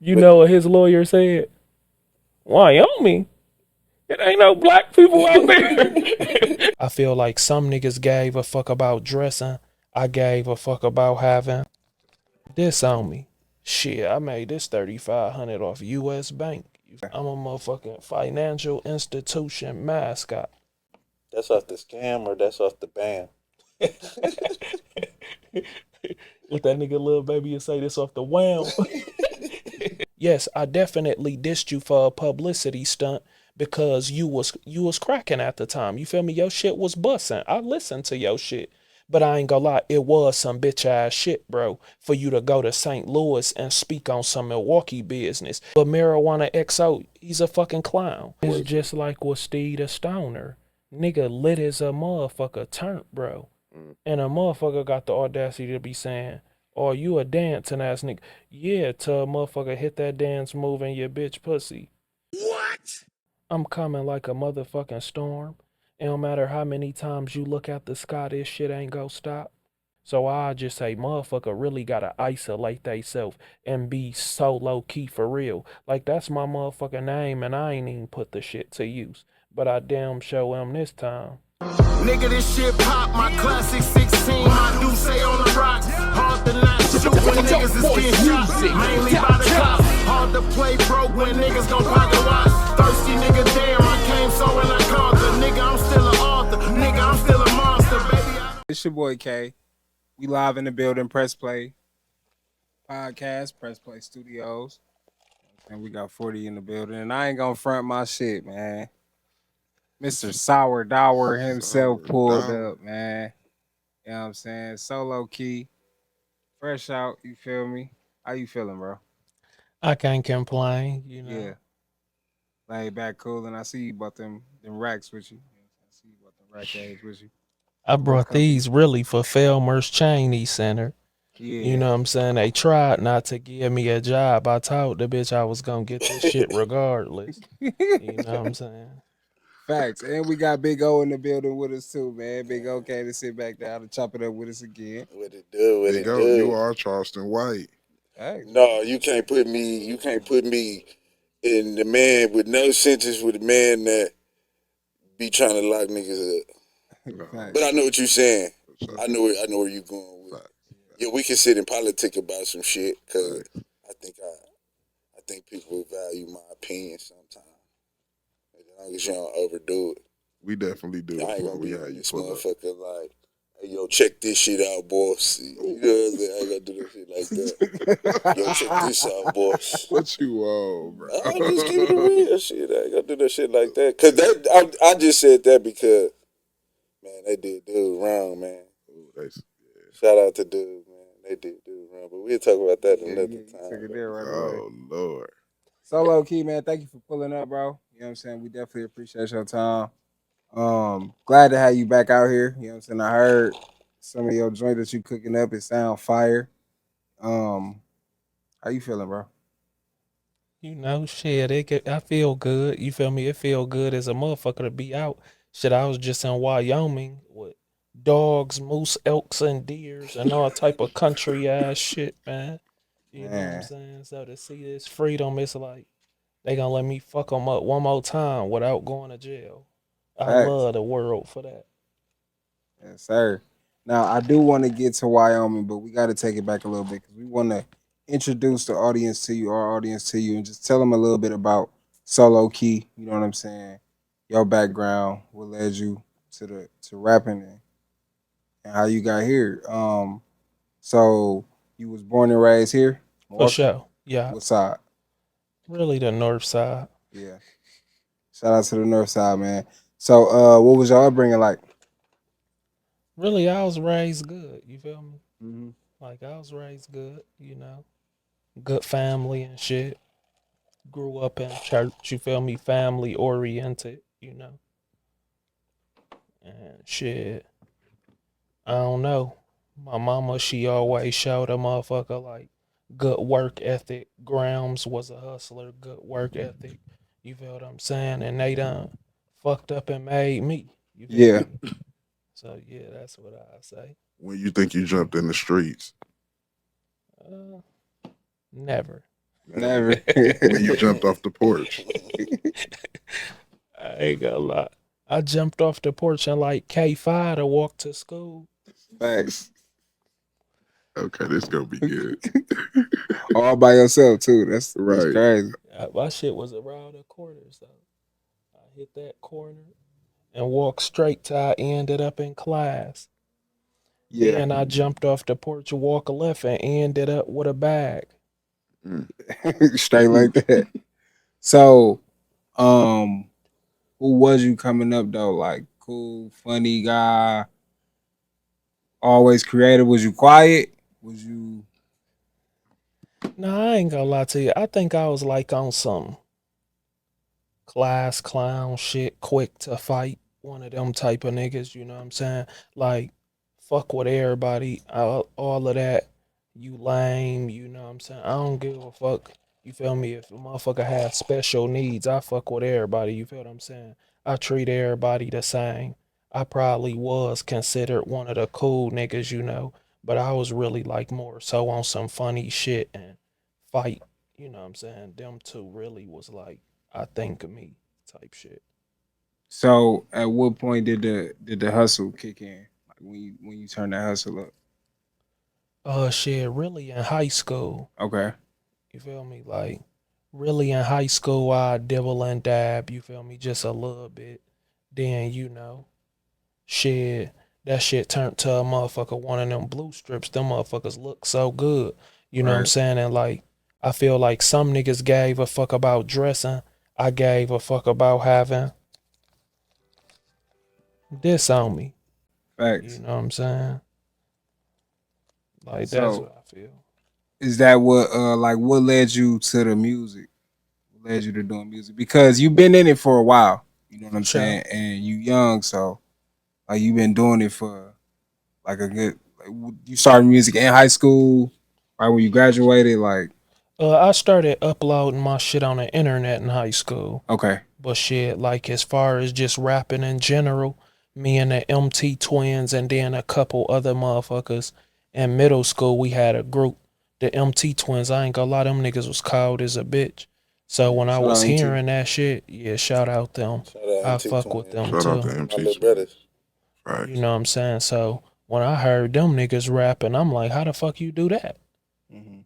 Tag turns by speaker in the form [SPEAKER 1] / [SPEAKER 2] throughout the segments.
[SPEAKER 1] You know what his lawyer said? Wyoming? It ain't no black people out there. I feel like some niggas gave a fuck about dressing. I gave a fuck about having this on me. Shit, I made this 3,500 off U.S. Bank. I'm a motherfucking financial institution mascot.
[SPEAKER 2] That's off the scam or that's off the ban?
[SPEAKER 1] What that nigga little baby you say this off the wham. Yes, I definitely dissed you for a publicity stunt because you was cracking at the time. You feel me? Your shit was busting. I listened to your shit. But I ain't gonna lie, it was some bitch ass shit, bro, for you to go to St. Louis and speak on some Milwaukee business. But Marijuana XO, he's a fucking clown. It's just like with Steve the Stoner. Nigga lit as a motherfucker turned, bro. And a motherfucker got the audacity to be saying, "Oh, you a dancing ass nigga." Yeah, till a motherfucker hit that dance move in your bitch pussy.
[SPEAKER 3] What?
[SPEAKER 1] I'm coming like a motherfucking storm. It don't matter how many times you look at the sky, this shit ain't gonna stop. So I just say motherfucker really gotta isolate theyself and be so low key for real. Like that's my motherfucking name and I ain't even put the shit to use. But I damn show am this time.
[SPEAKER 3] Nigga, this shit pop, my classic 16, my do say on the rocks. Hard to not shoot when niggas is getting shot, mainly by the cops. Hard to play broke when niggas gon' pocket watch. Thirsty nigga, damn, I came so and I conquered. Nigga, I'm still an author, nigga, I'm still a monster, baby.
[SPEAKER 4] It's your boy K. We live in the building, Press Play Podcast, Press Play Studios. And we got 40 in the building. And I ain't gonna front my shit, man. Mr. Sour Dower himself pulled up, man. You know what I'm saying? Solowke. Fresh out, you feel me? How you feeling, bro?
[SPEAKER 1] I can't complain, you know.
[SPEAKER 4] Yeah. Laid back cool, and I see you bought them racks with you. I see you bought them rack A's with you.
[SPEAKER 1] I brought these really for Felmer's Cheney Center.
[SPEAKER 4] Yeah.
[SPEAKER 1] You know what I'm saying? They tried not to give me a job. I told the bitch I was gonna get this shit regardless. You know what I'm saying?
[SPEAKER 4] Facts. And we got Big O in the building with us too, man. Big O came to sit back down and chop it up with us again.
[SPEAKER 2] What it do? What
[SPEAKER 5] Big
[SPEAKER 2] it
[SPEAKER 5] O,
[SPEAKER 2] do?
[SPEAKER 5] you are Charleston White.
[SPEAKER 4] Hey.
[SPEAKER 2] No, you can't put me. You can't put me in the man with no sentence with the man that be trying to lock niggas up. But I know what you're saying. I know where you going with. Yeah, we can sit and politic about some shit because I think people value my opinion sometimes. As long as you don't overdo it.
[SPEAKER 5] We definitely do.
[SPEAKER 2] I ain't gonna
[SPEAKER 5] we
[SPEAKER 2] be
[SPEAKER 5] had you
[SPEAKER 2] this
[SPEAKER 5] pull up.
[SPEAKER 2] motherfucker like, hey, yo, check this shit out, boss. You know what I'm saying? I ain't gonna do that shit like that. Yo, check this out, boss.
[SPEAKER 5] What you on, bro?
[SPEAKER 2] I'm just giving the real shit. I ain't gonna do that shit like that. Cause that I just said that because, man, they did dude wrong, man.
[SPEAKER 5] Ooh,
[SPEAKER 2] Shout out to dude, man. They did dude wrong, but we'll talk about that another time.
[SPEAKER 5] Oh Lord.
[SPEAKER 4] Solowke, man, thank you for pulling up, bro. You know what I'm saying? We definitely appreciate your time. Glad to have you back out here. You know what I'm saying? I heard some of your joint that you cooking up. It sound fire. How you feeling, bro?
[SPEAKER 1] You know, shit, I feel good. You feel me? It feel good as a motherfucker to be out. Shit, I was just in Wyoming with dogs, moose, elks, and deers and all type of country ass shit, man. You know what I'm saying? So to see this freedom, it's like they gonna let me fuck them up one more time without going to jail. I love the world for that.
[SPEAKER 4] Yes, sir. Now I do want to get to Wyoming, but we got to take it back a little bit because we want to introduce the audience to you, our audience to you, and just tell them a little bit about Solowke. You know what I'm saying? Your background, what led you to rapping, and how you got here. So you was born and raised here?
[SPEAKER 1] For sure. Yeah.
[SPEAKER 4] What side?
[SPEAKER 1] Really the north side.
[SPEAKER 4] Yeah. Shout out to the north side, man. So what was your upbringing like?
[SPEAKER 1] Really, I was raised good. You feel me?
[SPEAKER 4] Mm-hmm.
[SPEAKER 1] Like I was raised good, you know, good family and shit. Grew up in church. You feel me? Family oriented. You know, and shit. I don't know. My mama, she always showed a motherfucker like good work ethic. Grams was a hustler, good work ethic. You feel what I'm saying? And they done fucked up and made me. You feel me? So yeah, that's what I say.
[SPEAKER 5] When you think you jumped in the streets?
[SPEAKER 1] Never.
[SPEAKER 4] Never.
[SPEAKER 5] When you jumped off the porch.
[SPEAKER 1] I ain't gonna lie. I jumped off the porch in like K5 to walk to school.
[SPEAKER 4] Facts.
[SPEAKER 5] Okay, this gonna be good.
[SPEAKER 4] All by yourself too. That's
[SPEAKER 5] Right.
[SPEAKER 4] crazy.
[SPEAKER 1] My shit was around the corners though. I hit that corner and walked straight till I ended up in class.
[SPEAKER 4] Yeah.
[SPEAKER 1] Then I jumped off the porch, walk left, and ended up with a bag.
[SPEAKER 4] Straight like that. So, who was you coming up though? Like cool, funny guy, always creative. Was you quiet? Was you
[SPEAKER 1] Nah, I ain't gonna lie to you. I think I was like on some class clown shit, quick to fight. One of them type of niggas, you know what I'm saying? Like, fuck with everybody, all of that. You lame, you know what I'm saying? I don't give a fuck. You feel me? If a motherfucker has special needs, I fuck with everybody, you feel what I'm saying? I treat everybody the same. I probably was considered one of the cool niggas, you know, but I was really like more so on some funny shit and fight, you know what I'm saying? Them two really was like, I think of me type shit.
[SPEAKER 4] so? At what point did the hustle kick in? Like when you turn that hustle up?
[SPEAKER 1] Shit, really in high school.
[SPEAKER 4] Okay.
[SPEAKER 1] You feel me? Like, really in high school, I dibble and dab, you feel me? Just a little bit. Then, you know, shit, that shit turned to a motherfucker, one of them blue strips. Them motherfuckers look so good. You know what I'm
[SPEAKER 4] Right.
[SPEAKER 1] saying? And like, I feel like some niggas gave a fuck about dressing. I gave a fuck about having this on me.
[SPEAKER 4] Facts.
[SPEAKER 1] You know what I'm saying? Like, that's
[SPEAKER 4] So
[SPEAKER 1] what I feel.
[SPEAKER 4] is that what like what led you to the music? What led you to doing music? Because you've been in it for a while. You know what I'm
[SPEAKER 1] Sure.
[SPEAKER 4] saying? And you young, so like you've been doing it for like a good. Like, you started music in high school, right when you graduated. Like
[SPEAKER 1] I started uploading my shit on the internet in high school.
[SPEAKER 4] okay,
[SPEAKER 1] But shit, like as far as just rapping in general, me and the MT twins and then a couple other motherfuckers in middle school, we had a group. The MT twins, I ain't gonna lie, them niggas was cold as a bitch. So when I
[SPEAKER 4] shout
[SPEAKER 1] was
[SPEAKER 4] out MT.
[SPEAKER 1] hearing that shit, yeah, shout out them.
[SPEAKER 2] Shout out
[SPEAKER 1] I
[SPEAKER 2] MT
[SPEAKER 1] fuck with
[SPEAKER 2] Twins.
[SPEAKER 1] them
[SPEAKER 5] Shout out
[SPEAKER 1] too.
[SPEAKER 5] to
[SPEAKER 2] My
[SPEAKER 5] MT.
[SPEAKER 2] little brothers.
[SPEAKER 5] Right.
[SPEAKER 1] You know what I'm saying? So when I heard them niggas rapping, I'm like, how the fuck you do that?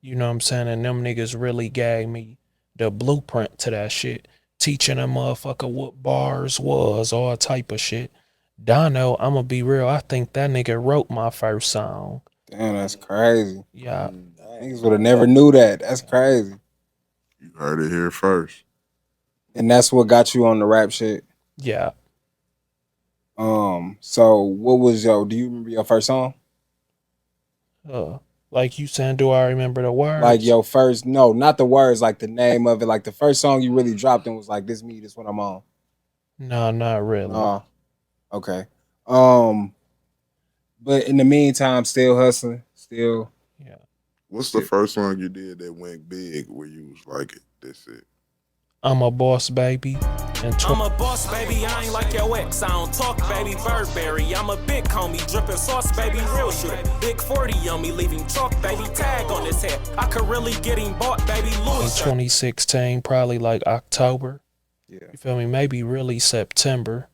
[SPEAKER 1] You know what I'm saying? And them niggas really gave me the blueprint to that shit. Teaching a motherfucker what bars was, all type of shit. Dono, I'ma be real, I think that nigga wrote my first song.
[SPEAKER 4] Damn, that's crazy.
[SPEAKER 1] Yeah,
[SPEAKER 4] Niggas would have never knew that. That's crazy.
[SPEAKER 5] You heard it here first.
[SPEAKER 4] And that's what got you on the rap shit.
[SPEAKER 1] yeah.
[SPEAKER 4] So what was do you remember your first song?
[SPEAKER 1] Like you saying, do I remember the words?
[SPEAKER 4] Like your first, no, not the words, like the name of it, like the first song you really dropped and was like, this me, this what I'm on.
[SPEAKER 1] No, not really.
[SPEAKER 4] Okay. But in the meantime, still hustling, still.
[SPEAKER 1] Yeah.
[SPEAKER 5] What's the first song you did that went big where you was like, that's it?
[SPEAKER 1] I'm a boss, baby. And
[SPEAKER 6] I'm a boss, baby. I ain't like your ex. I don't talk, baby. Burberry. I'm a big homie, dripping sauce, baby. Real shooter. Big 40 on me, leaving chalk, baby. Tag on his head. I could really get him bought, baby.
[SPEAKER 1] in
[SPEAKER 6] Louis.
[SPEAKER 1] 2016, probably like October.
[SPEAKER 4] Yeah.
[SPEAKER 1] You feel me? Maybe really September.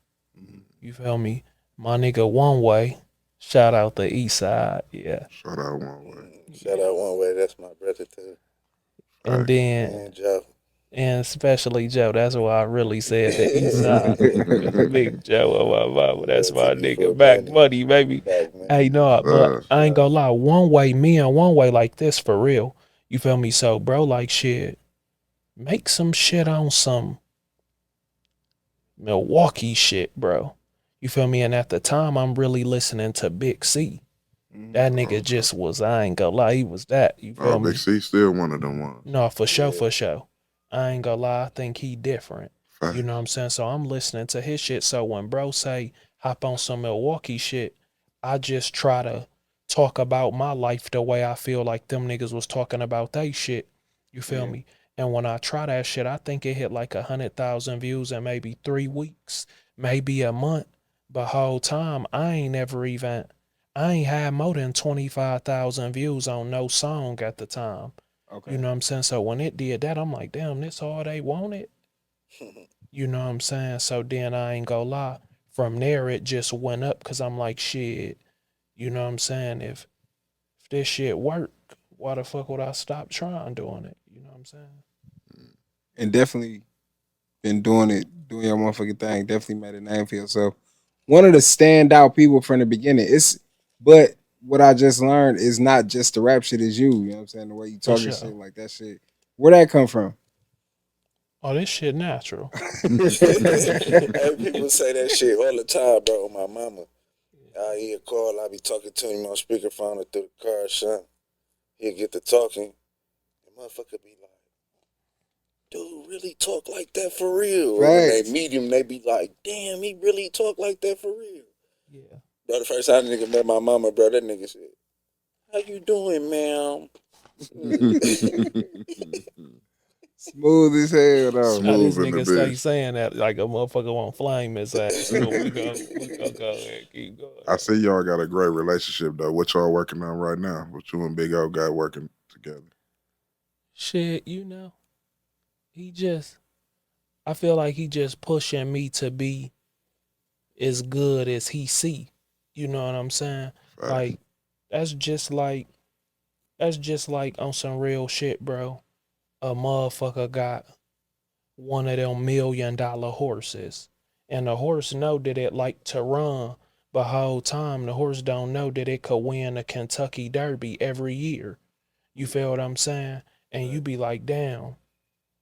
[SPEAKER 1] You feel me? My nigga One Way. Shout out the East Side. Yeah.
[SPEAKER 5] Shout out One Way.
[SPEAKER 2] Shout out One Way. That's my brother too.
[SPEAKER 1] And then,
[SPEAKER 2] And Joe.
[SPEAKER 1] and especially Joe, that's why I really said the East Side. Big Joe on my mama. That's my nigga. Back money, baby.
[SPEAKER 2] Back, man.
[SPEAKER 1] Hey, no, but I ain't gonna lie. One Way, me and One Way like this for real. You feel me? So, bro, like shit, make some shit on some Milwaukee shit, bro. You feel me? And at the time, I'm really listening to Big C. That nigga just was, I ain't gonna lie, he was that. You feel
[SPEAKER 5] Oh,
[SPEAKER 1] me?
[SPEAKER 5] Big C still one of them ones.
[SPEAKER 1] No, for sure, for sure. I ain't gonna lie, I think he different.
[SPEAKER 5] Fact.
[SPEAKER 1] You know what I'm saying? So I'm listening to his shit. So when bro say hop on some Milwaukee shit, I just try to talk about my life the way I feel like them niggas was talking about they shit. You feel me? And when I try that shit, I think it hit like 100,000 views in maybe 3 weeks, maybe a month. But whole time I ain't had more than 25,000 views on no song at the time.
[SPEAKER 4] Okay.
[SPEAKER 1] You know what I'm saying? So when it did that, I'm like, damn, this all they wanted. You know what I'm saying? So then I ain't gonna lie. From there, it just went up because I'm like, shit. You know what I'm saying? If this shit work, why the fuck would I stop trying doing it? You know what I'm saying?
[SPEAKER 4] And definitely been doing your motherfucking thing. Definitely made a name for yourself. One of the standout people from the beginning. But what I just learned is not just the rap shit, is you. You know what I'm saying? The way you
[SPEAKER 1] For
[SPEAKER 4] talking
[SPEAKER 1] sure.
[SPEAKER 4] shit like that shit. Where that come from?
[SPEAKER 1] Oh, this shit natural.
[SPEAKER 2] Hey, people say that shit all the time, bro. My mama. I hear a call, I be talking to him on speakerphone or through the car or something. He'll get to talking, and motherfucker be like, dude, really talk like that for real? Or when they
[SPEAKER 4] Facts.
[SPEAKER 2] meet him, they be like, damn, he really talk like that for real.
[SPEAKER 1] Yeah.
[SPEAKER 2] Bro, the first time the nigga met my mama, bro, that nigga said, how you doing, ma'am?
[SPEAKER 4] Smooth as hell though.
[SPEAKER 1] How this
[SPEAKER 5] Smooth in the
[SPEAKER 1] nigga stay
[SPEAKER 5] bitch.
[SPEAKER 1] saying that like a motherfucker won't flame his ass. So we gonna go ahead and keep going.
[SPEAKER 5] I see y'all got a great relationship though. What y'all working on right now? What you and Big O got working together?
[SPEAKER 1] Shit, you know, I feel like he just pushing me to be as good as he see. You know what I'm saying?
[SPEAKER 5] Facts.
[SPEAKER 1] Like that's just like on some real shit, bro. A motherfucker got one of them $1 million horses, and the horse know that it like to run, but whole time the horse don't know that it could win the Kentucky Derby every year. You feel what I'm saying? And you be like, damn.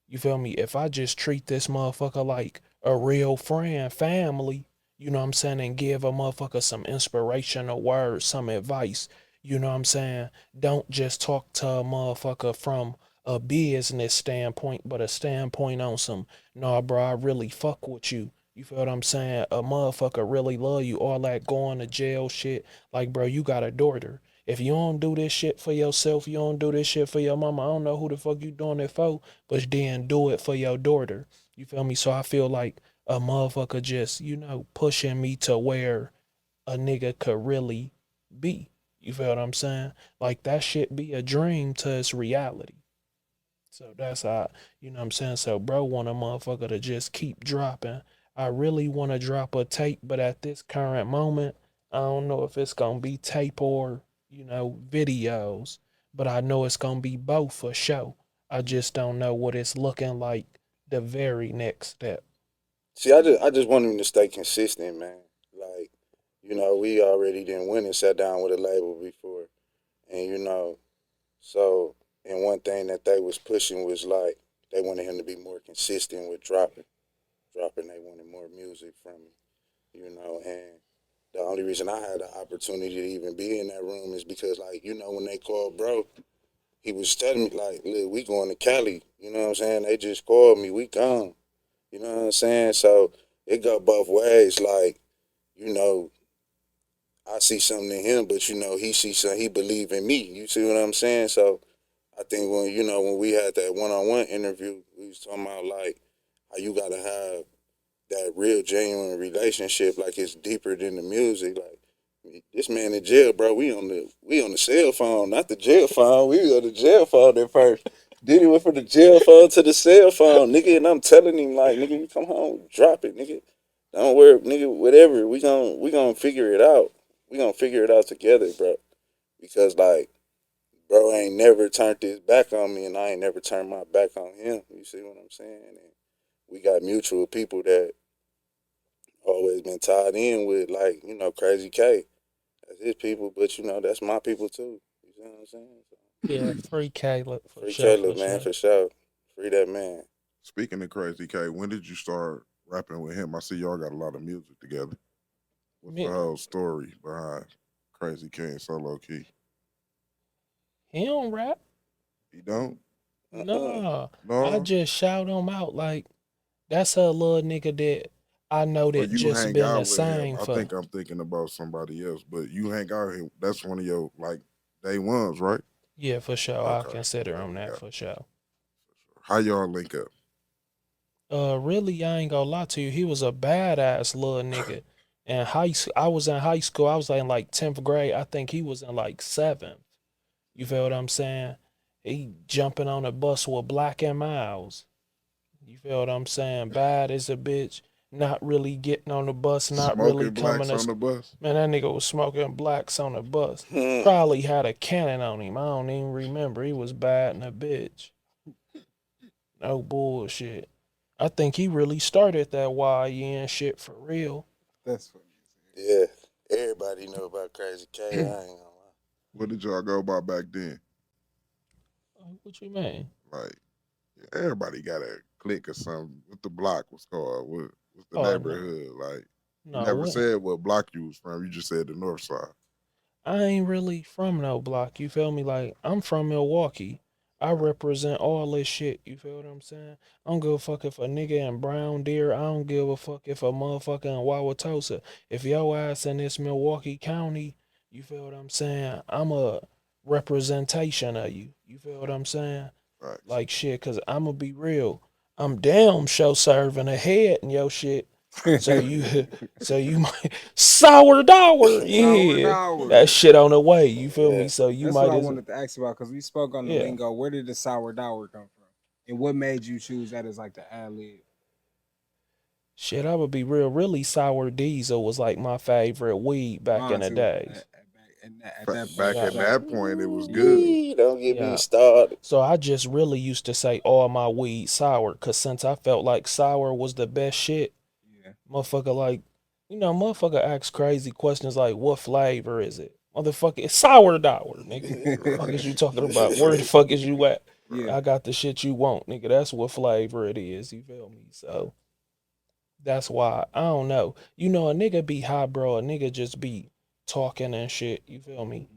[SPEAKER 1] You feel me? If I just treat this motherfucker like a real friend, family, you know what I'm saying, and give a motherfucker some inspirational words, some advice, you know what I'm saying? Don't just talk to a motherfucker from a business standpoint, but a standpoint on some, nah, bro, I really fuck with you. You feel what I'm saying? A motherfucker really love you. All that going to jail shit. Like, bro, you got a daughter. If you don't do this shit for yourself, you don't do this shit for your mama, I don't know who the fuck you doing it for, but then do it for your daughter. You feel me? So I feel like a motherfucker just, pushing me to where a nigga could really be. You feel what I'm saying? Like that shit be a dream to its reality. So that's how, you know what I'm saying? So bro want a motherfucker to just keep dropping. I really want to drop a tape, but at this current moment, I don't know if it's going to be tape or, videos, but I know it's going to be both for sure. I just don't know what it's looking like the very next step.
[SPEAKER 2] See, I just want him to stay consistent, man. Like, we already didn't win and sat down with a label before. And so and one thing that they was pushing was like they wanted him to be more consistent with dropping. They wanted more music from him, and the only reason I had the opportunity to even be in that room is because like, when they called bro, he was telling me like, look, we going to Cali, you know what I'm saying? They just called me, we gone. You know what I'm saying? So it go both ways. Like, you know, I see something in him, but he sees something, he believe in me. You see what I'm saying? So I think when we had that one-on-one interview, we was talking about like how you gotta have that real genuine relationship, like it's deeper than the music. Like this man in jail, bro. We on the cell phone, not the jail phone. We on the jail phone at first. Then he went from the jail phone to the cell phone, nigga. And I'm telling him like, nigga, you come home, drop it, nigga. Don't worry, nigga. Whatever. We gonna figure it out. We gonna figure it out together, bro. Because like, bro ain't never turned his back on me, and I ain't never turned my back on him. You see what I'm saying? And we got mutual people that always been tied in with, like, Crazy K. That's his people, but that's my people too. You see what I'm saying? So,
[SPEAKER 1] Yeah, free Caleb for
[SPEAKER 2] free
[SPEAKER 1] sure,
[SPEAKER 2] Caleb,
[SPEAKER 1] for
[SPEAKER 2] man,
[SPEAKER 1] sure.
[SPEAKER 2] for sure. Free that man.
[SPEAKER 5] Speaking of Crazy K, when did you start rapping with him? I see y'all got a lot of music together. What's the
[SPEAKER 1] Me,
[SPEAKER 5] whole story behind Crazy K and Solowke?
[SPEAKER 1] he don't rap.
[SPEAKER 5] He don't?
[SPEAKER 1] Nah, I
[SPEAKER 5] No?
[SPEAKER 1] just shout him out like that's a little nigga that I know
[SPEAKER 5] Or
[SPEAKER 1] that
[SPEAKER 5] you
[SPEAKER 1] just
[SPEAKER 5] hang
[SPEAKER 1] been the
[SPEAKER 5] out with him?
[SPEAKER 1] same
[SPEAKER 5] I
[SPEAKER 1] for.
[SPEAKER 5] think I'm thinking about somebody else, but you hang out with him. That's one of your, like, day ones, right?
[SPEAKER 1] Yeah, for sure. I
[SPEAKER 5] Okay.
[SPEAKER 1] consider
[SPEAKER 5] Okay,
[SPEAKER 1] him
[SPEAKER 5] we
[SPEAKER 1] that
[SPEAKER 5] got
[SPEAKER 1] for sure.
[SPEAKER 5] How y'all link up?
[SPEAKER 1] Really, I ain't gonna lie to you. He was a badass little nigga. And I was in high school. I was in like 10th grade. I think he was in like 7th. You feel what I'm saying? He jumping on a bus with Black and Miles. You feel what I'm saying? Bad as a bitch. Not really getting on the bus. Not really
[SPEAKER 5] Smoking
[SPEAKER 1] coming
[SPEAKER 5] blacks
[SPEAKER 1] to.
[SPEAKER 5] on the bus.
[SPEAKER 1] Man, that nigga was smoking blacks on the bus.
[SPEAKER 2] Hmm.
[SPEAKER 1] Probably had a cannon on him. I don't even remember. He was bad in a bitch. No bullshit. I think he really started that YN shit for real.
[SPEAKER 4] That's funny.
[SPEAKER 2] Yeah, everybody know about Crazy K. I ain't gonna lie.
[SPEAKER 5] What did y'all go about back then?
[SPEAKER 1] What you mean?
[SPEAKER 5] Like, everybody got a clique or something. What the block was called? What's the
[SPEAKER 1] Oh, no.
[SPEAKER 5] neighborhood? Like, you
[SPEAKER 1] No,
[SPEAKER 5] never
[SPEAKER 1] what?
[SPEAKER 5] said what block you was from. You just said the north side.
[SPEAKER 1] I ain't really from no block. You feel me? Like, I'm from Milwaukee. I represent all this shit. You feel what I'm saying? I don't give a fuck if a nigga in Brown Deer. I don't give a fuck if a motherfucker in Wauwatosa. If your ass in this Milwaukee County, you feel what I'm saying? I'm a representation of you. You feel what I'm saying?
[SPEAKER 5] Right.
[SPEAKER 1] Like shit, cause I'ma be real. I'm damn show serving ahead in your shit. So you might sour, yeah.
[SPEAKER 4] Sour.
[SPEAKER 1] That shit on the way. You feel
[SPEAKER 2] Yeah.
[SPEAKER 1] me? So you
[SPEAKER 4] That's
[SPEAKER 1] might
[SPEAKER 4] what I
[SPEAKER 1] as
[SPEAKER 4] wanted to ask about because we spoke on the
[SPEAKER 1] Yeah.
[SPEAKER 4] lingo. Where did the sourdough come from? And what made you choose that as like the ad lib?
[SPEAKER 1] shit. I would be real. Really, sour diesel was like my favorite weed back in the days.
[SPEAKER 5] Back at
[SPEAKER 1] Yeah.
[SPEAKER 5] that point, it was good.
[SPEAKER 2] Eee, don't get
[SPEAKER 1] Yeah.
[SPEAKER 2] me started.
[SPEAKER 1] So I just really used to say all my weed sour, cause since I felt like sour was the best shit,
[SPEAKER 4] Yeah.
[SPEAKER 1] motherfucker like, motherfucker asks crazy questions like, what flavor is it? Motherfucker, it's sourdough, nigga. The fuck is you talking about? Where the fuck is you at?
[SPEAKER 4] Yeah.
[SPEAKER 1] I got the shit you want, nigga. That's what flavor it is. You feel me? So that's why I don't know. A nigga be high, bro. A nigga just be talking and shit. You feel me?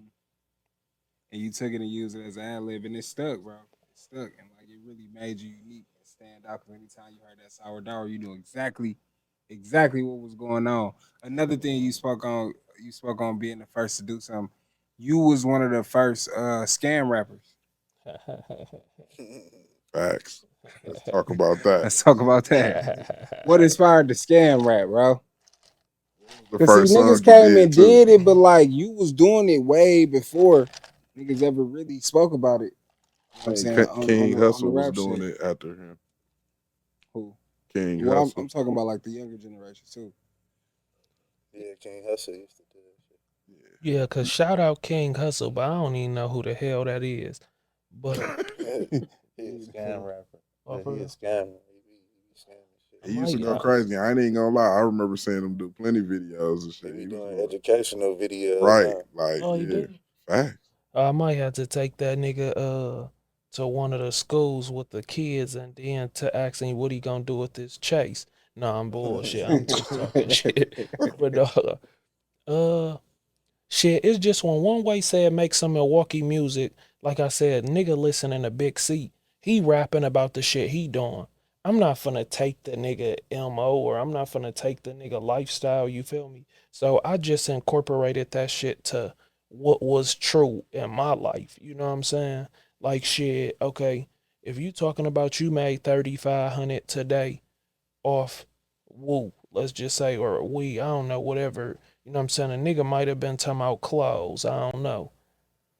[SPEAKER 4] And you took it and used it as an ad lib, and it stuck, bro. It stuck, and like it really made you unique and stand out. Because anytime you heard that sourdough, you knew exactly what was going on. Another thing you spoke on being the first to do something. You was one of the first scam rappers.
[SPEAKER 5] Facts. Let's talk about that.
[SPEAKER 4] Let's talk about that. What inspired the scam rap, bro?
[SPEAKER 5] The
[SPEAKER 4] Because
[SPEAKER 5] first song
[SPEAKER 4] niggas
[SPEAKER 5] you
[SPEAKER 4] came and
[SPEAKER 5] too.
[SPEAKER 4] did it, but like you was doing it way before niggas ever really spoke about it. You know what I'm saying?
[SPEAKER 5] King
[SPEAKER 4] on the
[SPEAKER 5] Hustle was
[SPEAKER 4] rap
[SPEAKER 5] doing
[SPEAKER 4] shit.
[SPEAKER 5] it after him.
[SPEAKER 4] Who?
[SPEAKER 5] King
[SPEAKER 4] Well,
[SPEAKER 5] Hustle.
[SPEAKER 4] I'm talking about like the younger generation too.
[SPEAKER 2] Yeah, King Hustle used to do that shit.
[SPEAKER 1] Yeah, cause shout out King Hustle, but I don't even know who the hell that is. But
[SPEAKER 2] He a scam rapper.
[SPEAKER 1] Oh,
[SPEAKER 2] Yeah,
[SPEAKER 1] for
[SPEAKER 2] he a
[SPEAKER 1] real?
[SPEAKER 2] scammer. He be scamming shit.
[SPEAKER 5] He used to go
[SPEAKER 1] might-
[SPEAKER 5] crazy. I ain't even gonna lie. I remember seeing him do plenty videos and
[SPEAKER 2] He
[SPEAKER 5] shit.
[SPEAKER 2] be
[SPEAKER 5] He was
[SPEAKER 2] doing
[SPEAKER 5] going,
[SPEAKER 2] educational videos.
[SPEAKER 5] right.
[SPEAKER 2] Now.
[SPEAKER 5] Like,
[SPEAKER 1] Oh, you
[SPEAKER 5] yeah.
[SPEAKER 1] do?
[SPEAKER 5] Facts.
[SPEAKER 1] I might have to take that nigga to one of the schools with the kids and then to ask him what he gonna do with this chase. Nah, I'm bullshit. I'm just talking shit. But shit, it's just when one way said make some Milwaukee music, like I said, nigga listen in a big seat. He rapping about the shit he doing. I'm not finna take the nigga MO or I'm not finna take the nigga lifestyle, you feel me? So I just incorporated that shit to what was true in my life. You know what I'm saying? Like shit, okay, if you talking about you made 3,500 today off woo, let's just say, or we, I don't know, whatever. You know what I'm saying? A nigga might have been talking about clothes. I don't know.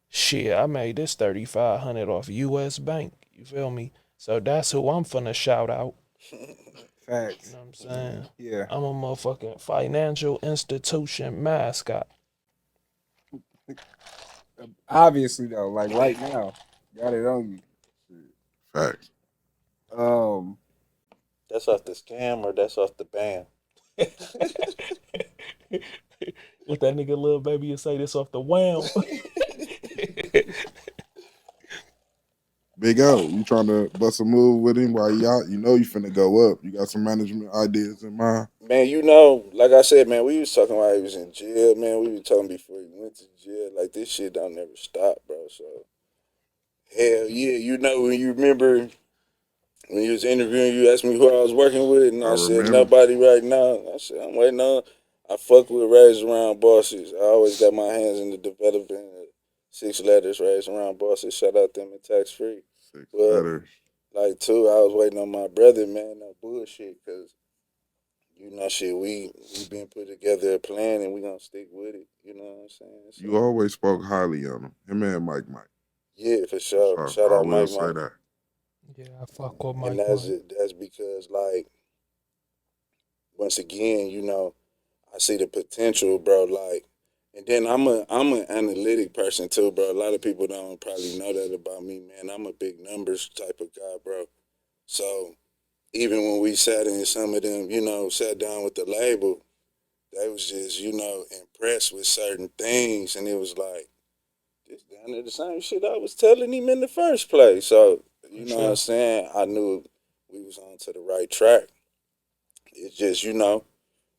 [SPEAKER 1] Shit, I made this 3,500 off US Bank. You feel me? So that's who I'm finna shout out.
[SPEAKER 4] Facts.
[SPEAKER 1] You know what I'm saying?
[SPEAKER 4] Yeah.
[SPEAKER 1] I'm a motherfucking financial institution mascot.
[SPEAKER 4] Obviously though, like right now, got it on you.
[SPEAKER 5] Facts.
[SPEAKER 2] That's off the scam or that's off the bam?
[SPEAKER 1] What that nigga little baby say this off the wham.
[SPEAKER 5] Big O, you trying to bust a move with him while you out? You know you finna go up. You got some management ideas in mind?
[SPEAKER 2] Man, like I said, man, we was talking while he was in jail, man. We were talking before he went to jail. Like, this shit don't never stop, bro. So, hell yeah. When you remember when you was interviewing, you asked me who I was working with, and I said,
[SPEAKER 5] remember.
[SPEAKER 2] nobody right now. I said, I'm waiting on. I fuck with Raised Around Bosses. I always got my hands in the developing of 6 letters, Raised Around Bosses. Shout out them and Tax Free.
[SPEAKER 5] 6
[SPEAKER 2] But,
[SPEAKER 5] letters.
[SPEAKER 2] like, too, I was waiting on my brother, man. No bullshit, because shit, we been put together a plan and we gonna stick with it. You know what I'm saying? So,
[SPEAKER 5] You always spoke highly on him. Him and Mike.
[SPEAKER 2] Yeah, for sure.
[SPEAKER 5] So
[SPEAKER 2] Shout
[SPEAKER 5] I
[SPEAKER 2] out
[SPEAKER 5] will
[SPEAKER 2] Mike
[SPEAKER 5] say
[SPEAKER 2] Mike.
[SPEAKER 5] that.
[SPEAKER 1] Yeah, I fuck with
[SPEAKER 2] And
[SPEAKER 1] Mike Mike.
[SPEAKER 2] that's because like once again, I see the potential, bro. Like, and then I'm an analytic person too, bro. A lot of people don't probably know that about me, man. I'm a big numbers type of guy, bro. So even when we sat in some of them, sat down with the label, they was just, impressed with certain things, and it was like this down there the same shit I was telling him in the first place. So
[SPEAKER 1] For
[SPEAKER 2] you know what I'm
[SPEAKER 1] sure.
[SPEAKER 2] saying? I knew we was on to the right track. It's just,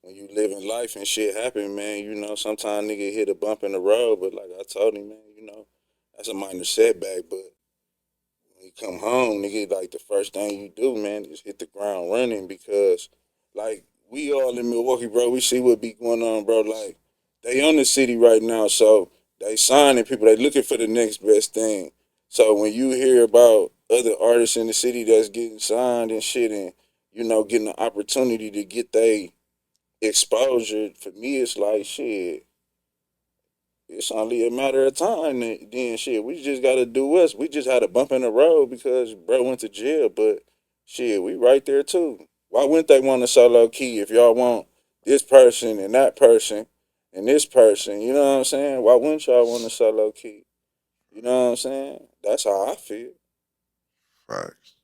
[SPEAKER 2] when you live in life and shit happen, man, sometimes nigga hit a bump in the road, but like I told him, man, that's a minor setback, but when you come home, nigga, like the first thing you do, man, is hit the ground running because, like, we all in Milwaukee, bro. We see what be going on, bro. Like, they own the city right now, so they signing people. They looking for the next best thing. So when you hear about other artists in the city that's getting signed and shit, and getting the opportunity to get they exposure, for me, it's like shit. It's only a matter of time. Then shit, we just gotta do us. We just had a bump in the road because bro went to jail, but shit, we right there too. Why wouldn't they want a solo key if y'all want this person and that person and this person? You know what I'm saying? Why wouldn't y'all want a solo key? You know what I'm saying? That's how I feel.
[SPEAKER 5] Facts.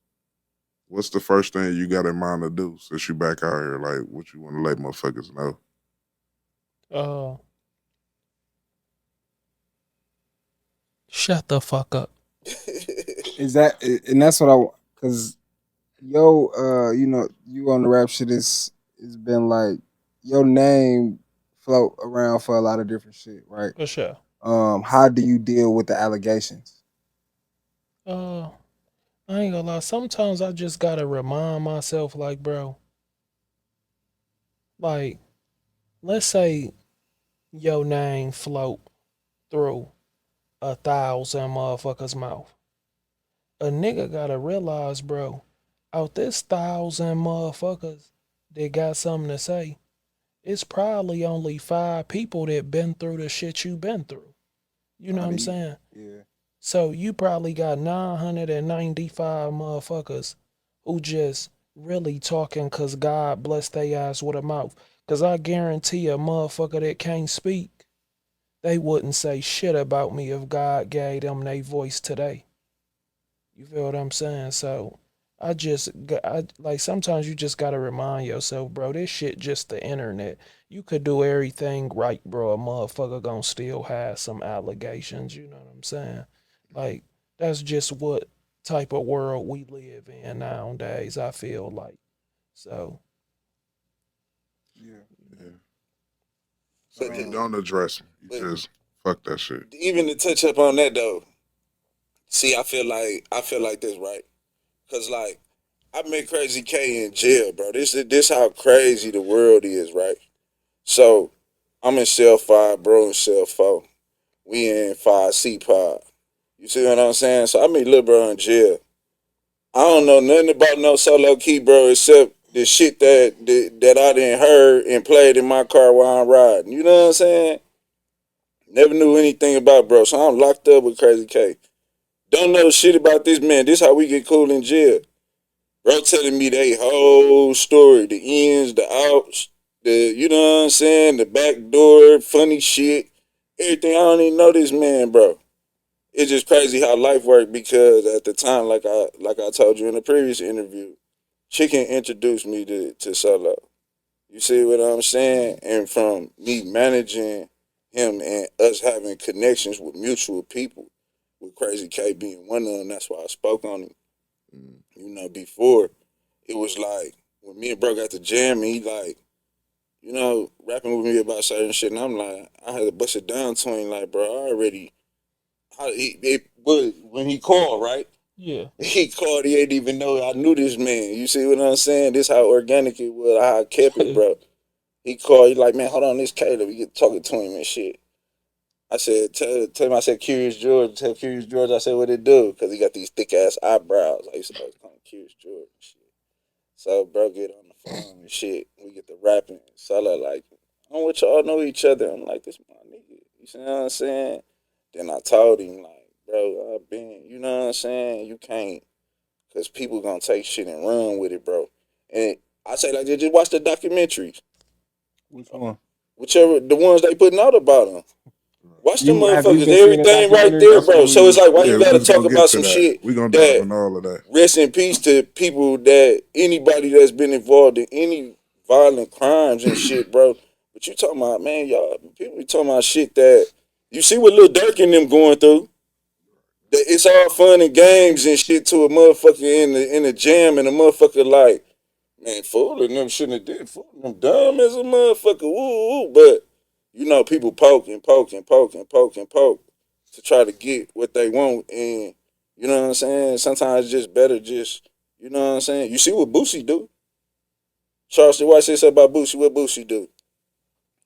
[SPEAKER 5] What's the first thing you got in mind to do since you back out here? Like, what you want to let motherfuckers know?
[SPEAKER 1] Uh, Shut the fuck up.
[SPEAKER 4] Is that and that's what I want because you on the rap shit is it's been like your name float around for a lot of different shit, right?
[SPEAKER 1] For sure.
[SPEAKER 4] How do you deal with the allegations?
[SPEAKER 1] Uh, I ain't gonna lie. Sometimes I just gotta remind myself, like, bro, like, let's say your name float through 1,000 motherfuckers' mouth. A nigga gotta realize, bro, out this 1,000 motherfuckers that got something to say, it's probably only 5 people that been through the shit you been through. You know
[SPEAKER 4] How
[SPEAKER 1] what
[SPEAKER 4] do
[SPEAKER 1] I'm
[SPEAKER 4] you,
[SPEAKER 1] saying?
[SPEAKER 4] yeah.
[SPEAKER 1] So you probably got 995 motherfuckers who just really talking cause God blessed they ass with a mouth. Cause I guarantee a motherfucker that can't speak, they wouldn't say shit about me if God gave them their voice today. You feel what I'm saying? So I like sometimes you just gotta remind yourself, bro, this shit just the internet. You could do everything right, bro. A motherfucker gonna still have some allegations, you know what I'm saying? Like, that's just what type of world we live in nowadays, I feel like. So
[SPEAKER 4] Yeah.
[SPEAKER 5] Yeah. So
[SPEAKER 2] but
[SPEAKER 5] you
[SPEAKER 4] Um,
[SPEAKER 5] don't address them. You
[SPEAKER 2] but
[SPEAKER 5] just fuck that shit.
[SPEAKER 2] even to touch up on that though, see, I feel like this right, cause like I met Crazy K in jail, bro. This how crazy the world is, right? So I'm in cell 5, bro, in cell 4. We in 5C pod. You see what I'm saying? So I meet Lil Bro in jail. I don't know nothing about no Solowke, bro, except the shit that I didn't heard and played in my car while I'm riding. You know what I'm saying? Never knew anything about bro, so I'm locked up with Crazy K. Don't know shit about this man. This how we get cool in jail. Bro telling me they whole story, the ins, the outs, you know what I'm saying, the back door, funny shit, everything. I don't even know this man, bro. It's just crazy how life worked because at the time, like I told you in the previous interview, Chicken introduced me to Solo. You see what I'm saying? And from me managing him and us having connections with mutual people, with Crazy K being one of them, that's why I spoke on him.
[SPEAKER 5] Mm.
[SPEAKER 2] Before it was like when me and bro got to jam, and he like, rapping with me about certain shit, and I'm like, I had to bust it down to him, like, bro, I already, but when he called, right?
[SPEAKER 1] yeah.
[SPEAKER 2] He called, he ain't even know I knew this man. You see what I'm saying? This how organic it was, how I kept it, bro. He called, he like, man, hold on, this Caleb, we get talking to him and shit. I said, tell him, I said, Curious George, tell Curious George, I said, what it do? Because he got these thick ass eyebrows. I used to always call him Curious George and shit. So bro get on the phone and shit. We get to rapping. So I like, I don't want y'all know each other. I'm like, this my nigga. You see what I'm saying? Then I told him like, bro. I've been, you know what I'm saying? You can't, because people gonna take shit and run with it, bro. And I say like, just watch the documentaries.
[SPEAKER 4] Which one?
[SPEAKER 2] Whichever, the ones they putting out about them. Watch them
[SPEAKER 4] Have you
[SPEAKER 2] motherfuckers.
[SPEAKER 4] been seeing the
[SPEAKER 2] Everything right
[SPEAKER 4] documentary?
[SPEAKER 2] there,
[SPEAKER 5] That's what
[SPEAKER 2] bro. So it's like, why
[SPEAKER 5] yeah,
[SPEAKER 2] you
[SPEAKER 5] we
[SPEAKER 2] gotta
[SPEAKER 5] was
[SPEAKER 2] talk
[SPEAKER 5] gonna get
[SPEAKER 2] about
[SPEAKER 5] to
[SPEAKER 2] some
[SPEAKER 5] that.
[SPEAKER 2] shit
[SPEAKER 5] We gonna dive
[SPEAKER 2] that
[SPEAKER 5] in all of that.
[SPEAKER 2] rest in peace to people that anybody that's been involved in any violent crimes and shit, bro. But you talking about, man, y'all, people be talking about shit that you see what Lil Durk and them going through. That it's all fun and games and shit to a motherfucker in the jam and a motherfucker like, man, fooling them shouldn't have did. Fooling them dumb as a motherfucker. Woo, woo. But you know, people poke to try to get what they want, and you know what I'm saying. Sometimes it's just better, just you know what I'm saying. You see what Boosie do? Charles, why say something about Boosie? What Boosie do?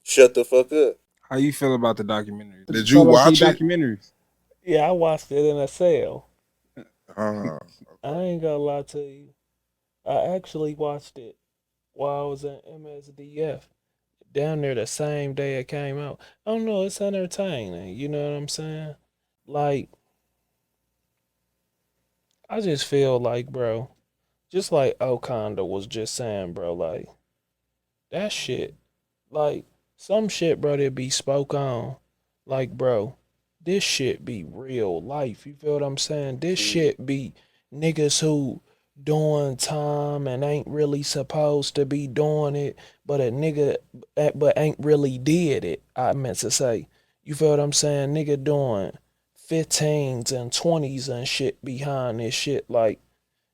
[SPEAKER 2] Shut the fuck up.
[SPEAKER 4] How you feel about the documentary?
[SPEAKER 5] Did you
[SPEAKER 4] Solo Key
[SPEAKER 5] watch it?
[SPEAKER 4] documentaries.
[SPEAKER 1] Yeah, I watched it in a cell.
[SPEAKER 5] Uh,
[SPEAKER 1] I ain't gonna lie to you. I actually watched it while I was in MSDF. Down there the same day it came out. I don't know, it's entertaining. You know what I'm saying? Like, I just feel like, bro, just like Okonda was just saying, bro, like, that shit, like, some shit, bro, that be spoke on. Like, bro, this shit be real life. You feel what I'm saying? This shit be niggas who doing time and ain't really supposed to be doing it, but a nigga, but ain't really did it. I meant to say, you feel what I'm saying? Nigga doing 15s and 20s and shit behind this shit. Like,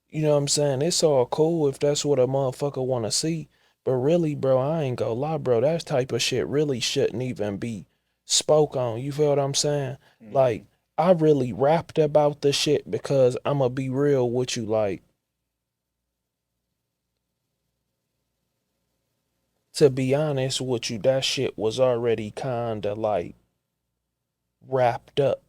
[SPEAKER 1] you know what I'm saying? It's all cool if that's what a motherfucker want to see. But really, bro, I ain't gonna lie, bro. That type of shit really shouldn't even be spoke on. You feel what I'm saying? Like, I really rapped about the shit because I'ma be real with you. Like, to be honest with you, that shit was already kinda like wrapped up.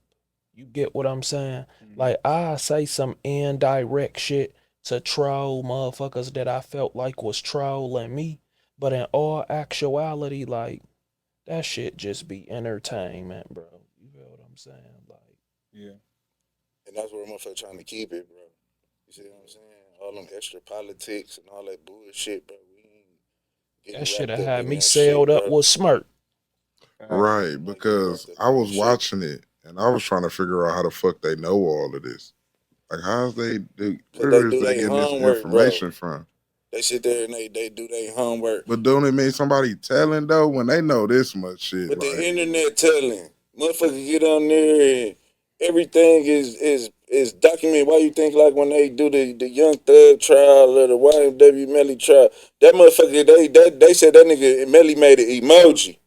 [SPEAKER 1] You get what I'm saying? Like, I say some indirect shit to troll motherfuckers that I felt like was trolling me. But in all actuality, like, that shit just be entertainment, bro. You feel what I'm saying? Like,
[SPEAKER 4] Yeah.
[SPEAKER 2] And that's where motherfucker trying to keep it, bro. You see what I'm saying? All them extra politics and all that bullshit, bro. We ain't
[SPEAKER 1] that
[SPEAKER 2] getting
[SPEAKER 1] shit
[SPEAKER 2] wrapped up
[SPEAKER 1] had
[SPEAKER 2] in
[SPEAKER 1] me
[SPEAKER 2] that shit,
[SPEAKER 1] sailed up
[SPEAKER 2] bro.
[SPEAKER 1] with smirk.
[SPEAKER 5] right,
[SPEAKER 2] Getting
[SPEAKER 5] because
[SPEAKER 2] wrapped up
[SPEAKER 5] I
[SPEAKER 2] in that
[SPEAKER 5] was
[SPEAKER 2] shit.
[SPEAKER 5] watching it and I was trying to figure out how the fuck they know all of this. Like, how's
[SPEAKER 2] Cause they
[SPEAKER 5] where is
[SPEAKER 2] do
[SPEAKER 5] they
[SPEAKER 2] their
[SPEAKER 5] getting this
[SPEAKER 2] homework, bro.
[SPEAKER 5] information from?
[SPEAKER 2] They sit there and they do their homework.
[SPEAKER 5] But don't it mean somebody telling though when they know this much shit?
[SPEAKER 2] But the
[SPEAKER 5] Like,
[SPEAKER 2] internet telling. Motherfuckers get on there and everything is documented. Why you think like when they do the Young Thug trial or the YMW Melly trial, that motherfucker they said that nigga Melly made an emoji.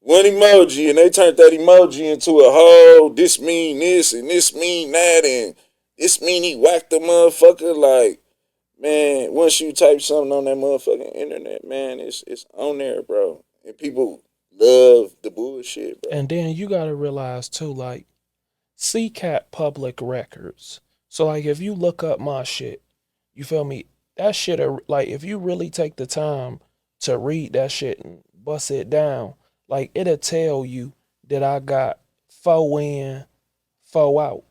[SPEAKER 2] One emoji and they turned that emoji into a whole this mean this and this mean that and this mean he whacked the motherfucker like man, once you type something on that motherfucking internet, man, it's on there, bro. And people love the bullshit, bro.
[SPEAKER 1] And then you gotta realize too, like, CCAT public records. So like if you look up my shit, you feel me? That shit are like if you really take the time to read that shit and bust it down, like it'll tell you that I got 4 in, 4 out.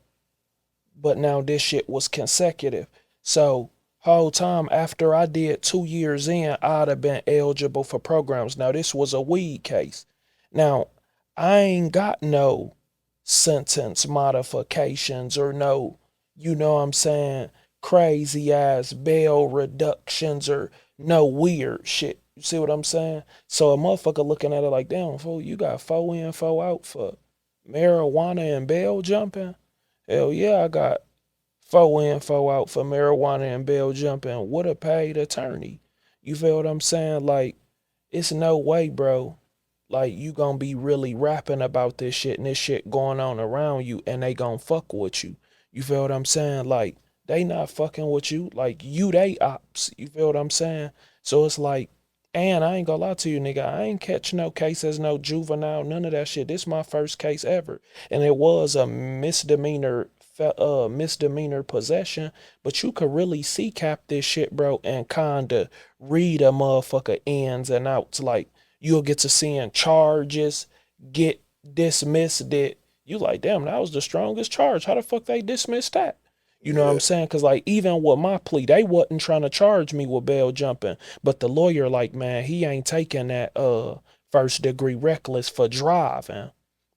[SPEAKER 1] But now this shit was consecutive. So whole time after I did 2 years in, I'd have been eligible for programs. Now this was a weed case. Now I ain't got no sentence modifications or no, you know what I'm saying, crazy ass bail reductions or no weird shit. You see what I'm saying? So a motherfucker looking at it like, damn, fool, you got 4 in, 4 out for marijuana and bail jumping? Hell yeah, I got 4 in, 4 out for marijuana and bail jumping with a paid attorney. You feel what I'm saying? Like, it's no way, bro. Like, you gonna be really rapping about this shit and this shit going on around you and they gonna fuck with you. You feel what I'm saying? Like, they not fucking with you. Like, you they ops. You feel what I'm saying? So it's like, and I ain't gonna lie to you, nigga. I ain't catch no cases, no juvenile, none of that shit. This my first case ever. And it was a misdemeanor possession. But you could really see cap this shit, bro, and kinda read a motherfucker ins and outs. Like, you'll get to seeing charges get dismissed that You like, damn, that was the strongest charge. How the fuck they dismissed that? You know what I'm saying? Because, like, even with my plea, they wasn't trying to charge me with bail jumping. But the lawyer, like, man, he ain't taking that first degree reckless for driving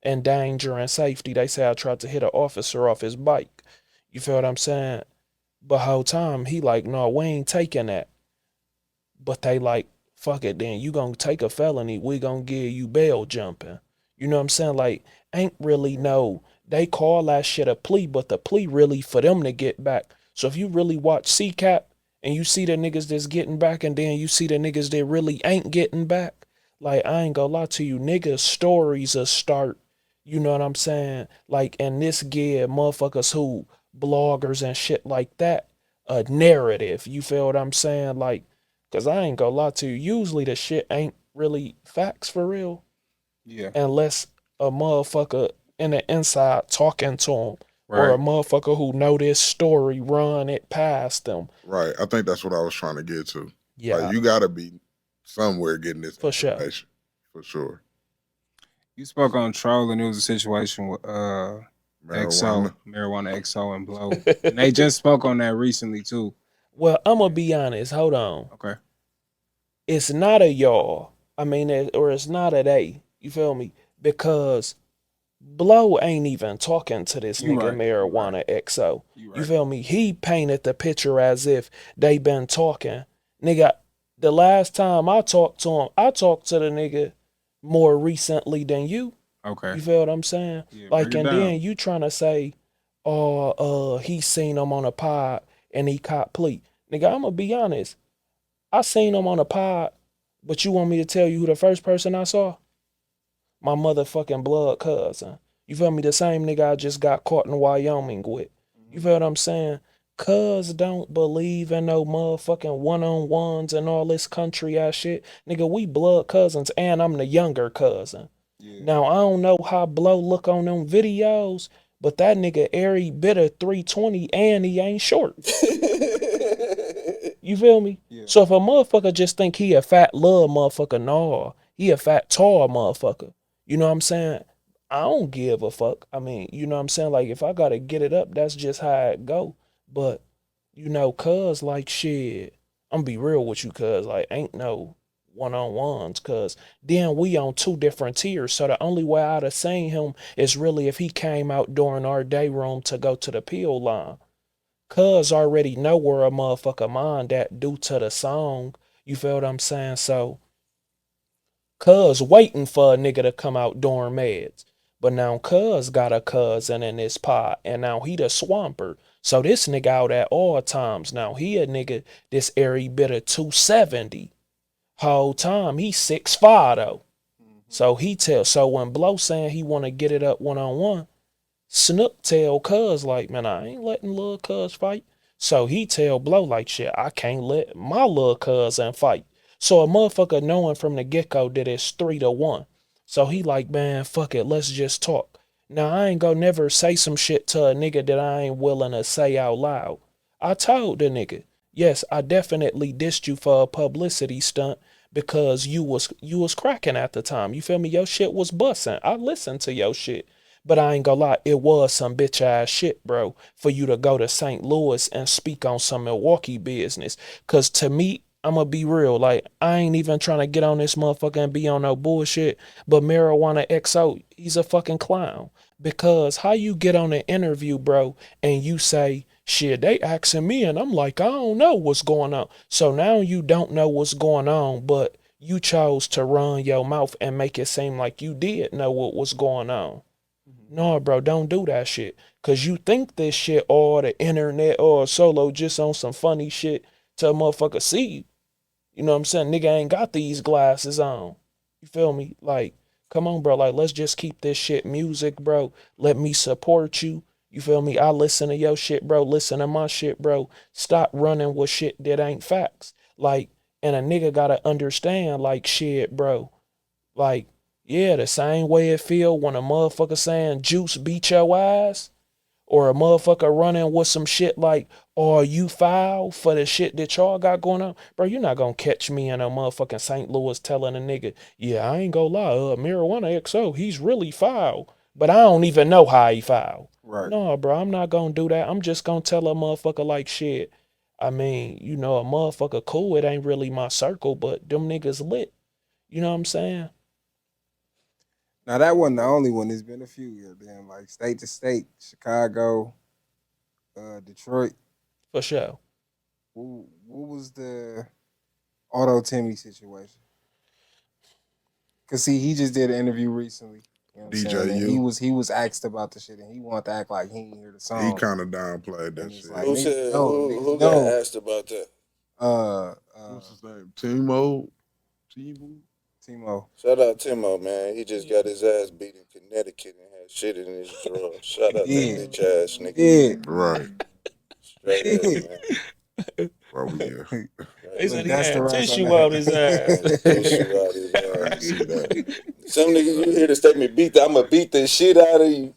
[SPEAKER 1] and danger and safety. They say I tried to hit an officer off his bike. You feel what I'm saying? But whole time, he like, no, we ain't taking that. But they like, fuck it then. You gonna take a felony, we gonna give you bail jumping. You know what I'm saying? Like, ain't really no, they call that shit a plea, but the plea really for them to get back. So if you really watch CCAP and you see the niggas that's getting back and then you see the niggas that really ain't getting back, like, I ain't gonna lie to you, niggas stories will start, you know what I'm saying? Like, and this give motherfuckers who, bloggers and shit like that, a narrative. You feel what I'm saying? Like, cause I ain't gonna lie to you, usually the shit ain't really facts for real.
[SPEAKER 4] Yeah.
[SPEAKER 1] Unless a motherfucker in the inside talking to him.
[SPEAKER 4] Right.
[SPEAKER 1] Or a motherfucker who know this story run it past them.
[SPEAKER 5] Right. I think that's what I was trying to get to.
[SPEAKER 1] Yeah.
[SPEAKER 5] Like, you gotta be somewhere getting this
[SPEAKER 1] For
[SPEAKER 5] information. For sure.
[SPEAKER 4] You spoke on trolling. It was a situation with
[SPEAKER 5] Marijuana.
[SPEAKER 4] Marijuana XO and Blow. And they just spoke on that recently too.
[SPEAKER 1] Well, I'm gonna be honest. Hold on.
[SPEAKER 4] Okay.
[SPEAKER 1] It's not a y'all. I mean, or it's not a they. You feel me? Because Blow ain't even talking to this nigga
[SPEAKER 4] right.
[SPEAKER 1] Marijuana XO.
[SPEAKER 4] You
[SPEAKER 1] You feel me? He painted the picture as if they been talking. Nigga, the last time I talked to him, I talked to the nigga more recently than you.
[SPEAKER 4] Okay.
[SPEAKER 1] You feel what I'm saying?
[SPEAKER 4] Yeah,
[SPEAKER 1] like, and
[SPEAKER 4] down.
[SPEAKER 1] then you trying to say, oh, he seen him on a pod and he caught plea. Nigga, I'm gonna be honest. I seen him on a pod, but you want me to tell you who the first person I saw? My motherfucking blood cousin. You feel me? The same nigga I just got caught in Wyoming with. You feel what I'm saying? Cuz don't believe in no motherfucking one-on-ones and all this country ass shit. Nigga, we blood cousins and I'm the younger cousin. Yeah. Now, I don't know how Blow look on them videos, but that nigga airy bit of 320 and he ain't short. You feel me? Yeah. So if a motherfucker just think he a fat little motherfucker, no, he a fat tall motherfucker. You know what I'm saying? I don't give a fuck. I mean, you know what I'm saying? Like, if I gotta get it up, that's just how it go. But, you know, cuz, like, shit, I'm gonna be real with you, cuz, like, ain't no one-on-ones, cuz then we on two different tiers. So the only way I'd have seen him is really if he came out during our day room to go to the pill line. Cuz already know where a motherfucker mind at due to the song. You feel what I'm saying? So, cuz waiting for a nigga to come out during meds. But now cuz got a cousin in this pot, and now he the swamper. So this nigga out at all times. Now he a nigga, this airy bit of 270. Whole time he 6'5" though. So so when Blow saying he wanna get it up one-on-one, Snook tell cuz like, man, I ain't letting lil' cuz fight. So he tell Blow like, shit, I can't let my lil' cousin fight. So a motherfucker knowing from the get-go that it's 3-1. So he like, man, fuck it, let's just talk. Now I ain't gonna never say some shit to a nigga that I ain't willing to say out loud. I told the nigga, yes, I definitely dissed you for a publicity stunt because you was cracking at the time. You feel me? Your shit was busting. I listened to your shit. But I ain't gonna lie, it was some bitch ass shit, bro, for you to go to St. Louis and speak on some Milwaukee business. Cause to me, I'm gonna be real, like, I ain't even trying to get on this motherfucker and be on no bullshit, but Marijuana XO, he's a fucking clown. Because how you get on an interview, bro, and you say, shit, they asking me, and I'm like, I don't know what's going on. So now you don't know what's going on, but you chose to run your mouth and make it seem like you did know what was going on. No, bro, don't do that shit. Cause you think this shit or the internet or Solo just on some funny shit to a motherfucker see you. You know what I'm saying? Nigga ain't got these glasses on. You feel me? Like, come on, bro. Like, let's just keep this shit music, bro. Let me support you. You feel me? I listen to your shit, bro. Listen to my shit, bro. Stop running with shit that ain't facts. Like, and a nigga gotta understand, like, shit, bro. Like, yeah, the same way it feel when a motherfucker saying Juice beat your ass, or a motherfucker running with some shit like, oh, you foul for the shit that y'all got going on. Bro, you're not gonna catch me in a motherfucking St. Louis telling a nigga, yeah, I ain't gonna lie, Marijuana XO, he's really foul. but I don't even know how he filed.
[SPEAKER 4] Right.
[SPEAKER 1] No, bro, I'm not gonna do that. I'm just gonna tell a motherfucker like shit. I mean, you know, a motherfucker cool, it ain't really my circle, but them niggas lit. You know what I'm saying?
[SPEAKER 4] Now that wasn't the only one. There's been a few here, then like state to state, Chicago, Detroit.
[SPEAKER 1] For sure.
[SPEAKER 4] What was the Auto Timmy situation? Cause see, he just did an interview recently. You know what I'm saying? And he was asked about the shit, and he wanted to act like he didn't hear the song.
[SPEAKER 5] He kind of downplayed that shit.
[SPEAKER 4] Like,
[SPEAKER 2] who got asked about that?
[SPEAKER 5] What's his name? Timo.
[SPEAKER 2] Shout out Timo, man. He just got his ass beat in Connecticut and had shit in his drawer. Shout out that bitch ass nigga.
[SPEAKER 4] Yeah.
[SPEAKER 5] Right.
[SPEAKER 2] Straight up, man.
[SPEAKER 5] Well, yeah.
[SPEAKER 1] He said he had tissue out his ass.
[SPEAKER 2] Tissue out his
[SPEAKER 5] I
[SPEAKER 2] ass.
[SPEAKER 5] see that.
[SPEAKER 2] Some niggas, you hear the statement, I'ma beat the shit out of you.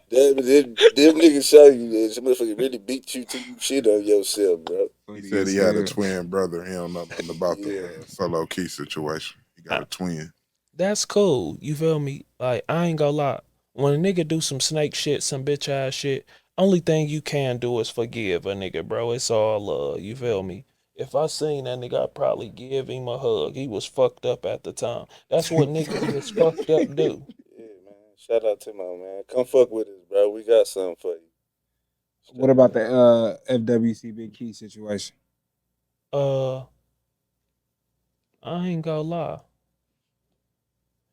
[SPEAKER 2] Them niggas show you that some motherfucker really beat you till you shit on yourself, bro.
[SPEAKER 5] He said he had a twin brother. He don't know nothing about the Solowke situation. He got a twin.
[SPEAKER 1] That's cool. You feel me? Like, I ain't gonna lie. When a nigga do some snake shit, some bitch ass shit, only thing you can do is forgive a nigga, bro. It's all love. You feel me? If I seen that nigga, I'd probably give him a hug. He was fucked up at the time. That's what niggas that's fucked up do.
[SPEAKER 2] Yeah, man. Shout out to my man. Come fuck with us, bro. We got something for you.
[SPEAKER 4] What about the FWC Big Key situation?
[SPEAKER 1] I ain't gonna lie.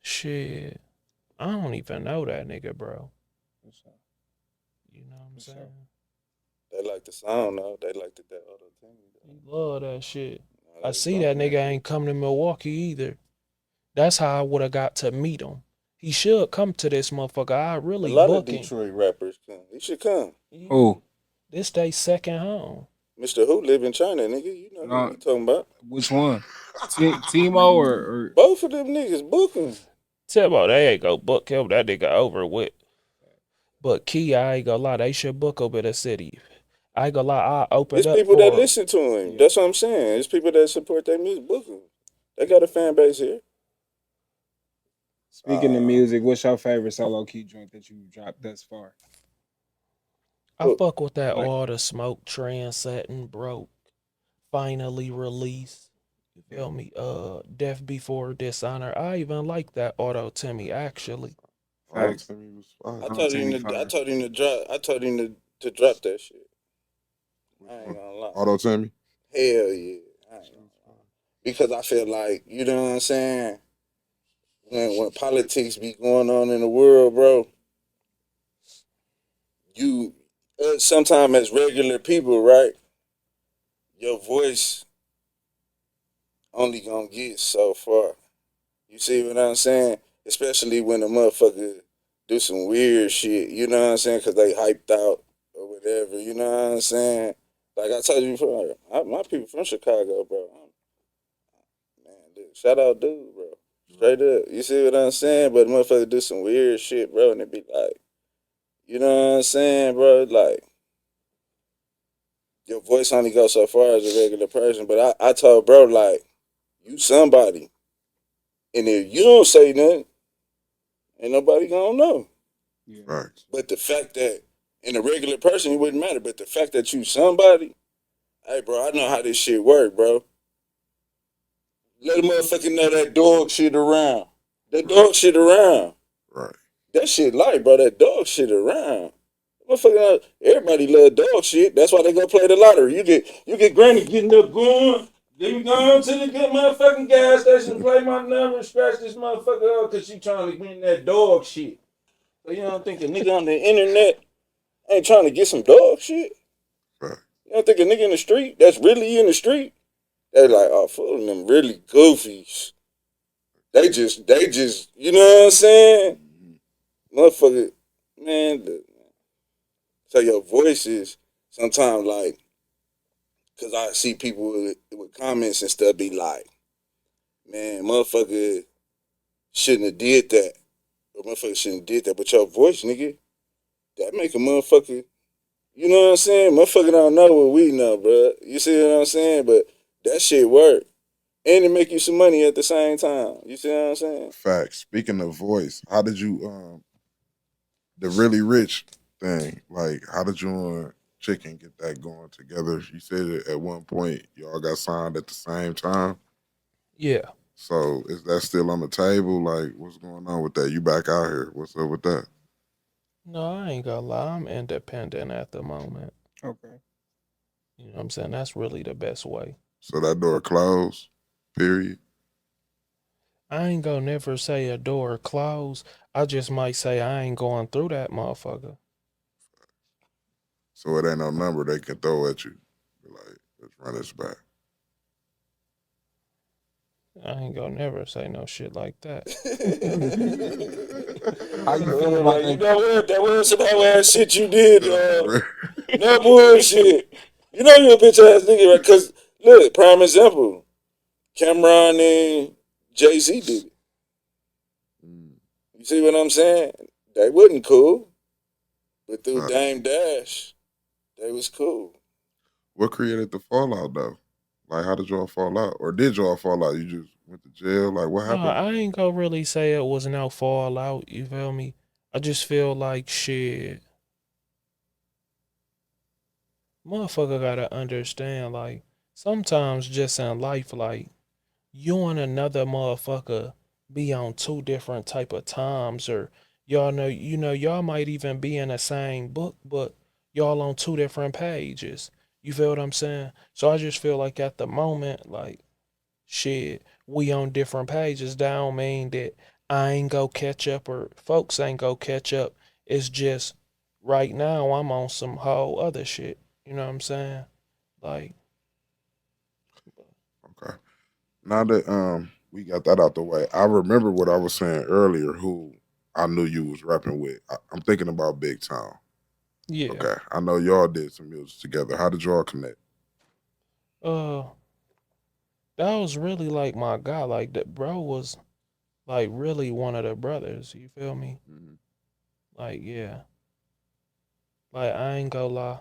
[SPEAKER 1] Shit. I don't even know that nigga, bro. You know what I'm saying?
[SPEAKER 2] They like the sound, though. They like that other thing.
[SPEAKER 1] He love that shit. I see that nigga ain't come to Milwaukee either. That's how I would have got to meet him. He should come to this motherfucker. I really
[SPEAKER 2] a lot
[SPEAKER 1] book
[SPEAKER 2] of Detroit rappers come. He should come.
[SPEAKER 4] Oh,
[SPEAKER 1] this they second home.
[SPEAKER 2] Mr. Who live in China, nigga. You know what you talking about.
[SPEAKER 4] Which one? Timo or
[SPEAKER 2] both of them niggas booking.
[SPEAKER 1] Tell about they ain't go book him. That nigga over with. But Key, I ain't gonna lie, they should book over the city. I ain't gonna lie, I open
[SPEAKER 2] It's
[SPEAKER 1] up.
[SPEAKER 2] It's people that listen to him. That's what I'm saying. It's people that support their music, booking. They got a fan base here.
[SPEAKER 4] Speaking of music, what's your favorite Solowke joint that you dropped thus far?
[SPEAKER 1] I fuck with that All the Smoke, Trend Setting, Broke, Finally Released. You feel me? Death Before Dishonor. I even like that Auto Timmy actually.
[SPEAKER 2] I told him to drop that shit. I ain't gonna lie.
[SPEAKER 5] Auto Timmy?
[SPEAKER 2] Hell yeah. I ain't gonna lie. Because I feel like, you know what I'm saying? When politics be going on in the world, bro, you sometimes as regular people, right? Your voice only gonna get so far. You see what I'm saying? Especially when a motherfucker do some weird shit, you know what I'm saying? Because they hyped out or whatever, you know what I'm saying? Like I told you before, my people from Chicago, bro. Man, dude, shout out dude, bro. Straight up. You see what I'm saying? But motherfucker do some weird shit, bro, and it be like, you know what I'm saying, bro? Like, your voice only goes so far as a regular person. But I told bro, like, you somebody. And if you don't say nothing, ain't nobody gonna know.
[SPEAKER 5] Yeah. Right.
[SPEAKER 2] But the fact that in a regular person it wouldn't matter, but the fact that you somebody, hey bro, I know how this shit work, bro. Let a motherfucker know that dog shit around. That dog shit around.
[SPEAKER 5] Right.
[SPEAKER 2] That shit light, bro. That dog shit around. Motherfucker, everybody love dog shit. That's why they go play the lottery. You get Granny getting up going. Then you go to the good motherfucking gas station, play my number, and scratch this motherfucker up because she trying to win that dog shit. So you don't think a nigga on the internet ain't trying to get some dog shit?
[SPEAKER 5] Right.
[SPEAKER 2] You don't think a nigga in the street that's really in the street? They like, oh, fuck them really goofies. They just, you know what I'm saying? Motherfucker, man. So your voice is sometimes like, because I see people with comments and stuff be like, man, motherfucker shouldn't have did that. Or motherfucker shouldn't have did that. But your voice, nigga, that make a motherfucker, you know what I'm saying? Motherfucker don't know what we know, bro. You see what I'm saying? But that shit work. And it make you some money at the same time. You see what I'm saying?
[SPEAKER 5] Facts. Speaking of voice, how did you the really rich thing. Like, how did you and Chicken get that going together? You said it at one point y'all got signed at the same time.
[SPEAKER 1] Yeah.
[SPEAKER 5] So is that still on the table? Like, what's going on with that? You back out here? What's up with that?
[SPEAKER 1] No, I ain't gonna lie. I'm independent at the moment.
[SPEAKER 4] Okay.
[SPEAKER 1] You know what I'm saying? That's really the best way.
[SPEAKER 5] So that door closed. Period.
[SPEAKER 1] I ain't gonna never say a door closed. I just might say I ain't going through that motherfucker.
[SPEAKER 5] So it ain't no number they can throw at you. Like, let's run this back.
[SPEAKER 1] I ain't gonna never say no shit like that.
[SPEAKER 4] How you feel about
[SPEAKER 2] You
[SPEAKER 4] that?
[SPEAKER 2] know what? That was some hoe ass shit you did, dog. No bullshit. You know you a bitch ass nigga, right? Cause look, prime example. Cameron and Jay-Z did it. You see what I'm saying? They wasn't cool. But through Dame Dash, they was cool.
[SPEAKER 5] What created the fallout though? Like, how did y'all fall out? Or did y'all fall out? You just went to jail? Like, what
[SPEAKER 1] No,
[SPEAKER 5] happened?
[SPEAKER 1] I ain't gonna really say it was no fallout, you feel me? I just feel like shit. Motherfucker gotta understand, like, sometimes just in life, like, you and another motherfucker be on two different type of times, or y'all might even be in the same book, but y'all on two different pages. You feel what I'm saying? So I just feel like at the moment, like, shit, we on different pages. That don't mean that I ain't go catch up or folks ain't go catch up. It's just right now I'm on some whole other shit. You know what I'm saying? Like,
[SPEAKER 5] Okay. Now that we got that out the way, I remember what I was saying earlier. Who I knew you was rapping with. I'm thinking about Big Town.
[SPEAKER 1] yeah.
[SPEAKER 5] Okay, I know y'all did some music together. How did y'all connect?
[SPEAKER 1] Uh, that was really like my guy. Like that bro was like really one of the brothers. You feel me?
[SPEAKER 5] Mm-hmm.
[SPEAKER 1] Like, yeah. Like I ain't gonna lie.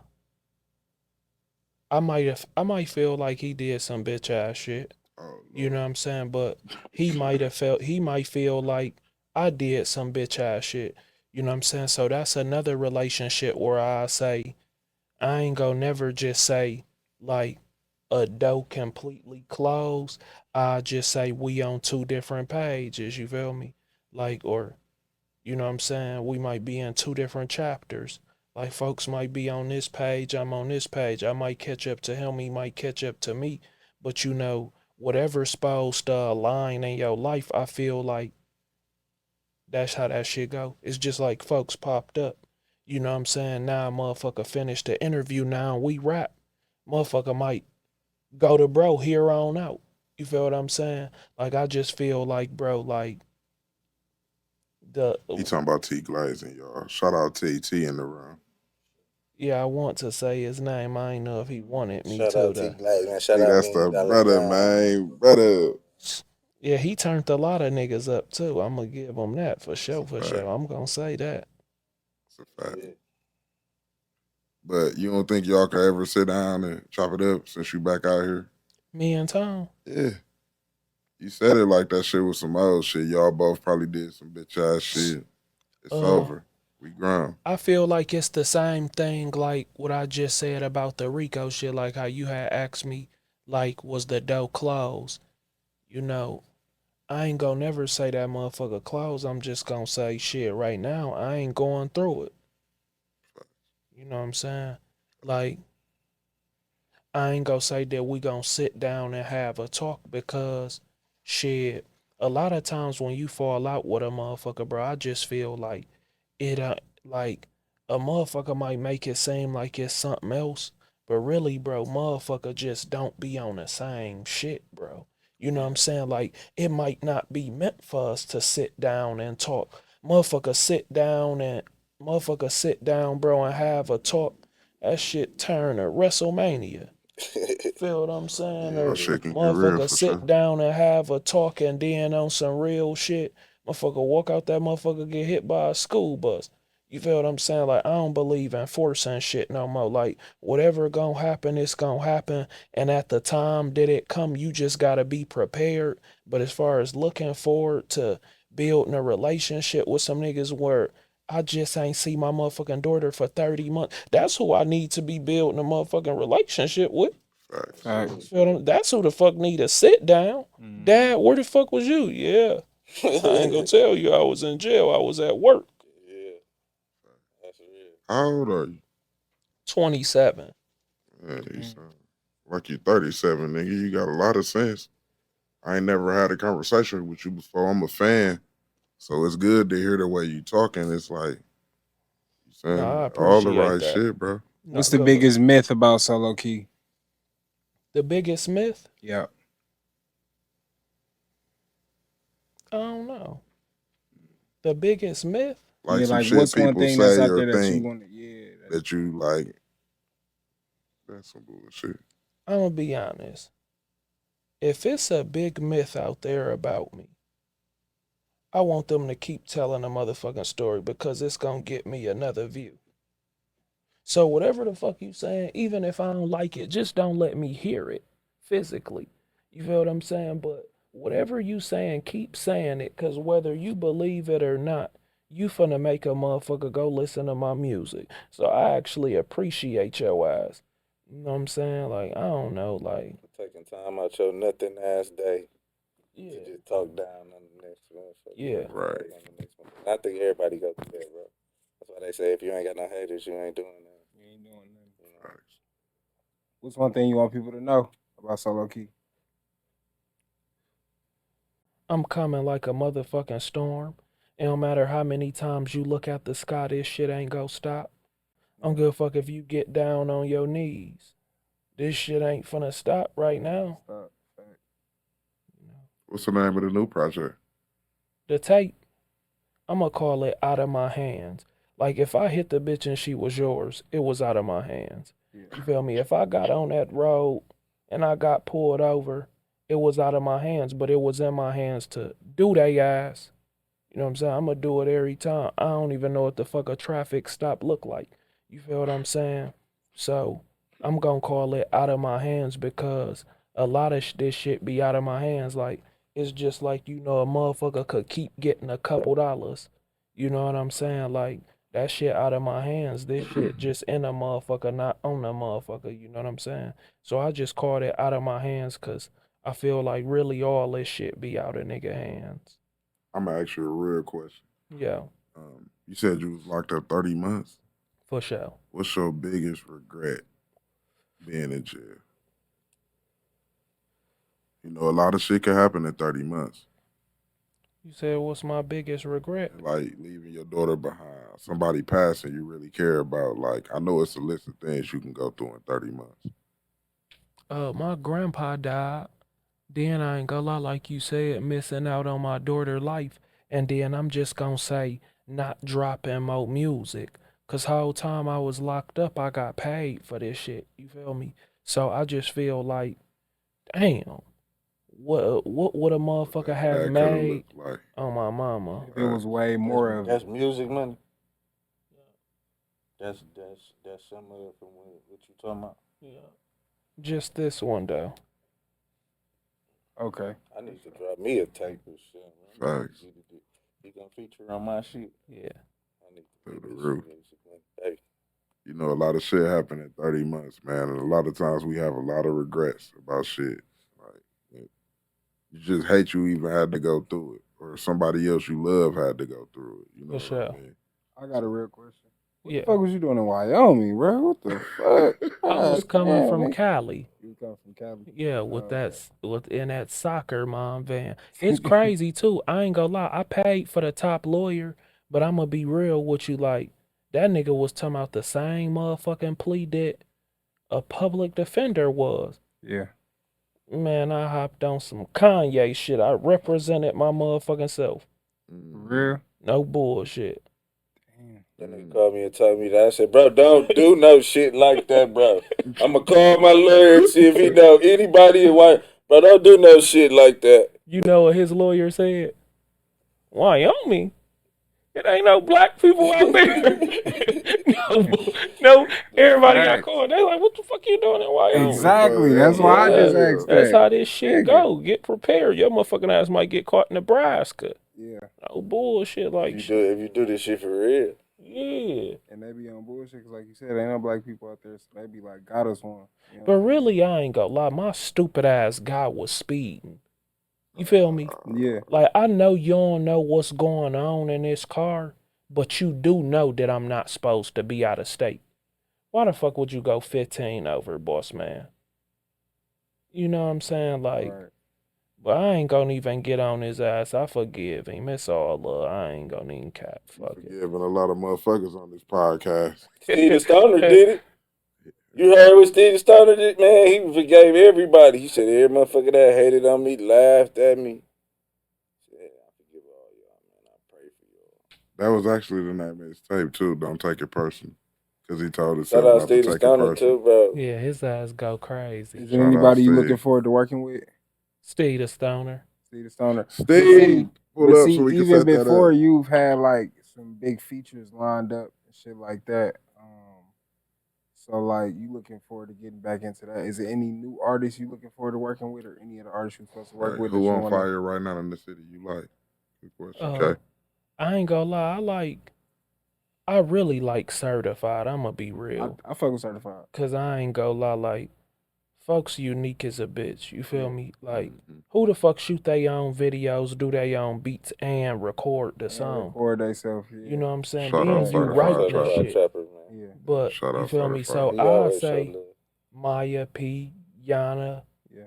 [SPEAKER 1] I might feel like he did some bitch ass shit.
[SPEAKER 5] Oh,
[SPEAKER 1] You know what I'm saying? But he might feel like I did some bitch ass shit. You know what I'm saying? So that's another relationship where I say I ain't gonna never just say like a door completely closed. I just say we on two different pages, you feel me? Like, or you know what I'm saying? We might be in two different chapters. Like folks might be on this page, I'm on this page. I might catch up to him, he might catch up to me. But you know, whatever's supposed to align in your life, I feel like that's how that shit go. It's just like folks popped up. You know what I'm saying? Now motherfucker finished the interview, now we rap. Motherfucker might go to bro here on out. You feel what I'm saying? Like I just feel like bro, like the
[SPEAKER 5] he talking about T Glazing, y'all. Shout out T in the room.
[SPEAKER 1] yeah, I want to say his name. I ain't know if he wanted me
[SPEAKER 2] Shout
[SPEAKER 1] to
[SPEAKER 2] out T
[SPEAKER 1] though.
[SPEAKER 2] Glass, man. Shout
[SPEAKER 5] See,
[SPEAKER 2] out
[SPEAKER 5] that's
[SPEAKER 2] me,
[SPEAKER 5] the
[SPEAKER 2] Dollar
[SPEAKER 5] brother,
[SPEAKER 2] Brown.
[SPEAKER 5] man. Brother.
[SPEAKER 1] Yeah, he turned a lot of niggas up too. I'm gonna give him that for sure, for
[SPEAKER 5] fact.
[SPEAKER 1] sure. I'm gonna say that.
[SPEAKER 5] It's a fact.
[SPEAKER 2] Yeah.
[SPEAKER 5] But you don't think y'all could ever sit down and chop it up since you back out here?
[SPEAKER 1] Me and Tom.
[SPEAKER 5] Yeah. You said it like that shit was some old shit. Y'all both probably did some bitch ass shit. It's over. We grown.
[SPEAKER 1] I feel like it's the same thing like what I just said about the Rico shit, like how you had asked me like was the door closed. You know, I ain't gonna never say that motherfucker closed. I'm just gonna say shit right now, I ain't going through it. You know what I'm saying? Like I ain't gonna say that we gonna sit down and have a talk because shit, a lot of times when you fall out with a motherfucker, bro, I just feel like it like a motherfucker might make it seem like it's something else, but really, bro, motherfucker just don't be on the same shit, bro. You know what I'm saying? Like it might not be meant for us to sit down and talk. Motherfucker sit down, bro, and have a talk. That shit turn to WrestleMania. Feel what I'm saying?
[SPEAKER 5] Yeah,
[SPEAKER 1] Or
[SPEAKER 5] shit can get real
[SPEAKER 1] motherfucker
[SPEAKER 5] for sure.
[SPEAKER 1] sit down and have a talk and then on some real shit, motherfucker walk out that motherfucker get hit by a school bus. You feel what I'm saying? Like I don't believe in forcing shit no more. Like whatever gonna happen, it's gonna happen. And at the time that it come, you just gotta be prepared. But as far as looking forward to building a relationship with some niggas where I just ain't see my motherfucking daughter for 30 months. That's who I need to be building a motherfucking relationship with.
[SPEAKER 4] Facts.
[SPEAKER 1] That's who the fuck need to sit down. Dad, where the fuck was you? Yeah. I ain't gonna tell you I was in jail. I was at work.
[SPEAKER 2] Yeah. That's real.
[SPEAKER 5] How old are you?
[SPEAKER 1] 27.
[SPEAKER 5] Yeah, you sound like you 37, nigga. You got a lot of sense. I ain't never had a conversation with you before. I'm a fan. So it's good to hear the way you talking. It's like you saying
[SPEAKER 1] Nah, I
[SPEAKER 5] all the
[SPEAKER 1] appreciate
[SPEAKER 5] right
[SPEAKER 1] that.
[SPEAKER 5] shit, bro.
[SPEAKER 4] What's the biggest myth about Solowke?
[SPEAKER 1] The biggest myth?
[SPEAKER 4] Yeah.
[SPEAKER 1] I don't know. The biggest myth?
[SPEAKER 5] Like,
[SPEAKER 4] Yeah,
[SPEAKER 5] some
[SPEAKER 4] like
[SPEAKER 5] shit
[SPEAKER 4] what's one
[SPEAKER 5] people
[SPEAKER 4] thing that's
[SPEAKER 5] say
[SPEAKER 4] out
[SPEAKER 5] or
[SPEAKER 4] there that you
[SPEAKER 5] think
[SPEAKER 4] want to? Yeah.
[SPEAKER 5] that you like. That's some bullshit.
[SPEAKER 1] I'm gonna be honest. If it's a big myth out there about me, I want them to keep telling a motherfucking story because it's gonna get me another view. So whatever the fuck you saying, even if I don't like it, just don't let me hear it physically. You feel what I'm saying? But whatever you saying, keep saying it, cause whether you believe it or not, you finna make a motherfucker go listen to my music. So I actually appreciate your ass. You know what I'm saying? Like, I don't know, like,
[SPEAKER 2] Taking time out your nothing ass day
[SPEAKER 1] yeah.
[SPEAKER 2] to just talk down on the next one.
[SPEAKER 1] Yeah.
[SPEAKER 5] Right.
[SPEAKER 2] On the next one. I think everybody go through that, bro. That's why they say if you ain't got no haters, you ain't doing that.
[SPEAKER 4] You ain't doing nothing.
[SPEAKER 2] You know?
[SPEAKER 4] What's one thing you want people to know about Solowke?
[SPEAKER 1] I'm coming like a motherfucking storm. It don't matter how many times you look at the sky, this shit ain't gonna stop. I don't give a fuck if you get down on your knees. This shit ain't finna stop right now.
[SPEAKER 4] Stop.
[SPEAKER 5] What's the name of the new project?
[SPEAKER 1] The tape, I'ma call it Out of My Hands. Like, if I hit the bitch and she was yours, it was out of my hands.
[SPEAKER 4] Yeah.
[SPEAKER 1] You feel me? If I got on that road and I got pulled over, it was out of my hands, but it was in my hands to do they ass. You know what I'm saying? I'm gonna do it every time. I don't even know what the fuck a traffic stop look like. You feel what I'm saying? So I'm gonna call it Out of My Hands because a lot of this shit be out of my hands. Like, it's just like, you know, a motherfucker could keep getting a couple dollars. You know what I'm saying? Like, that shit out of my hands. This shit just in a motherfucker, not on a motherfucker. You know what I'm saying? So I just called it Out of My Hands because I feel like really all this shit be out of nigga hands.
[SPEAKER 5] I'm gonna ask you a real question.
[SPEAKER 1] Yeah,
[SPEAKER 5] You said you was locked up 30 months.
[SPEAKER 1] for sure.
[SPEAKER 5] What's your biggest regret being in jail? You know, a lot of shit can happen in 30 months.
[SPEAKER 1] You said, what's my biggest regret?
[SPEAKER 5] Like leaving your daughter behind, somebody passing you really care about. Like, I know it's a list of things you can go through in 30 months.
[SPEAKER 1] My grandpa died. Then I ain't gonna lie, like you said, missing out on my daughter's life. And then I'm just gonna say, not dropping more music. Cause whole time I was locked up, I got paid for this shit. You feel me? So I just feel like, damn, what a motherfucker have
[SPEAKER 5] That coulda
[SPEAKER 1] made
[SPEAKER 5] looked like.
[SPEAKER 1] on my mama.
[SPEAKER 4] If it was way more of
[SPEAKER 2] That's
[SPEAKER 4] it.
[SPEAKER 2] music money. That's some of it from what you talking about.
[SPEAKER 1] Yeah. Just this one though.
[SPEAKER 4] Okay.
[SPEAKER 2] I need to drop me a tape or something.
[SPEAKER 5] Facts.
[SPEAKER 2] You gonna feature on my shit?
[SPEAKER 1] Yeah.
[SPEAKER 2] I need to
[SPEAKER 5] Through
[SPEAKER 2] do
[SPEAKER 5] the
[SPEAKER 2] this
[SPEAKER 5] roof.
[SPEAKER 2] music money. Hey,
[SPEAKER 5] You know, a lot of shit happened in 30 months, man. And a lot of times we have a lot of regrets about shit. Like, you just hate you even had to go through it. Or somebody else you love had to go through it. You know
[SPEAKER 1] For
[SPEAKER 5] what I
[SPEAKER 1] sure.
[SPEAKER 5] mean?
[SPEAKER 4] I got a real question. What
[SPEAKER 1] Yeah.
[SPEAKER 4] the fuck was you doing in Wyoming, bro? What the fuck?
[SPEAKER 1] I was
[SPEAKER 4] God
[SPEAKER 1] coming
[SPEAKER 4] damn,
[SPEAKER 1] from
[SPEAKER 4] nigga.
[SPEAKER 1] Cali.
[SPEAKER 4] You come from Cali?
[SPEAKER 1] Yeah, with
[SPEAKER 4] Oh,
[SPEAKER 1] that
[SPEAKER 4] okay.
[SPEAKER 1] in that soccer mom van. It's crazy too. I ain't gonna lie. I paid for the top lawyer, but I'm gonna be real with you. Like, that nigga was talking about the same motherfucking plea that a public defender was.
[SPEAKER 4] Yeah.
[SPEAKER 1] Man, I hopped on some Kanye shit. I represented my motherfucking self.
[SPEAKER 4] For real?
[SPEAKER 1] No bullshit.
[SPEAKER 4] Damn.
[SPEAKER 2] that nigga called me and told me that. I said, bro, don't do no shit like that, bro. I'ma call my lawyer and see if he know anybody in Wyoming. Bro, don't do no shit like that.
[SPEAKER 1] You know what his lawyer said? Wyoming? It ain't no black people out there. no, everybody got
[SPEAKER 4] Facts.
[SPEAKER 1] called. They like, what the fuck you doing in Wyoming?
[SPEAKER 4] Exactly. That's why I just
[SPEAKER 1] Yeah.
[SPEAKER 4] asked
[SPEAKER 1] That's
[SPEAKER 4] that.
[SPEAKER 1] how this shit
[SPEAKER 4] Nigga.
[SPEAKER 1] go. Get prepared. Your motherfucking ass might get caught in Nebraska.
[SPEAKER 4] Yeah.
[SPEAKER 1] No bullshit like
[SPEAKER 2] if you do this shit for real.
[SPEAKER 1] Yeah.
[SPEAKER 4] And they be on bullshit, cause like you said, ain't no black people out there, so they be like, got us one. You know
[SPEAKER 1] But really, I ain't gonna lie, my stupid ass guy was speeding. You feel me?
[SPEAKER 4] Yeah.
[SPEAKER 1] Like, I know you don't know what's going on in this car, but you do know that I'm not supposed to be out of state. Why the fuck would you go 15 over, boss man? You know what I'm saying? Like,
[SPEAKER 4] Right.
[SPEAKER 1] but I ain't gonna even get on his ass. I forgive him. It's all love. I ain't gonna even cap. Fuck it.
[SPEAKER 5] Forgiving a lot of motherfuckers on this podcast.
[SPEAKER 2] Steve the Stoner did it. You heard what Steve the Stoner did? Man, he forgave everybody. He said every motherfucker that hated on me, laughed at me. Yeah, I forgive all y'all, man. I pray for y'all.
[SPEAKER 5] That was actually the name of his tape too. Don't take it personal, because he told us
[SPEAKER 2] Shout
[SPEAKER 5] not
[SPEAKER 2] out
[SPEAKER 5] to
[SPEAKER 2] Steve
[SPEAKER 5] take
[SPEAKER 2] the
[SPEAKER 5] it
[SPEAKER 2] Stoner
[SPEAKER 5] personal.
[SPEAKER 2] too, bro.
[SPEAKER 1] Yeah, his ass go crazy.
[SPEAKER 4] Is there
[SPEAKER 5] Shout out
[SPEAKER 4] anybody you
[SPEAKER 5] Steve.
[SPEAKER 4] looking forward to working with?
[SPEAKER 1] Steve the Stoner.
[SPEAKER 4] Steve the Stoner.
[SPEAKER 5] Steve, pull
[SPEAKER 4] But
[SPEAKER 5] up
[SPEAKER 4] see,
[SPEAKER 5] so we can
[SPEAKER 4] even
[SPEAKER 5] set that
[SPEAKER 4] before
[SPEAKER 5] up.
[SPEAKER 4] you've had like some big features lined up and shit like that. So like you looking forward to getting back into that? Is there any new artists you looking forward to working with, or any of the artists you supposed to work with?
[SPEAKER 5] Who
[SPEAKER 4] that you
[SPEAKER 5] on
[SPEAKER 4] wanna...
[SPEAKER 5] fire right now in the city you like? Good question. Okay.
[SPEAKER 1] I ain't gonna lie. I really like Certified. I'm gonna be real.
[SPEAKER 4] I fuck with Certified.
[SPEAKER 1] Cause I ain't gonna lie, like, folks unique as a bitch. You feel me? Like, who the fuck shoot they own videos, do they own beats, and record the song?
[SPEAKER 4] Record themselves. Yeah.
[SPEAKER 1] You know what I'm saying?
[SPEAKER 5] Shout
[SPEAKER 1] Then
[SPEAKER 5] out
[SPEAKER 1] you
[SPEAKER 5] Certified
[SPEAKER 1] writing the
[SPEAKER 5] Trapper.
[SPEAKER 1] shit.
[SPEAKER 2] Trapper, man.
[SPEAKER 4] Yeah.
[SPEAKER 1] But
[SPEAKER 5] Shout
[SPEAKER 1] you
[SPEAKER 5] out
[SPEAKER 1] feel me?
[SPEAKER 5] Certified.
[SPEAKER 1] So
[SPEAKER 2] He
[SPEAKER 1] I say
[SPEAKER 2] showed love.
[SPEAKER 1] Maya P, Yana.
[SPEAKER 4] Yeah.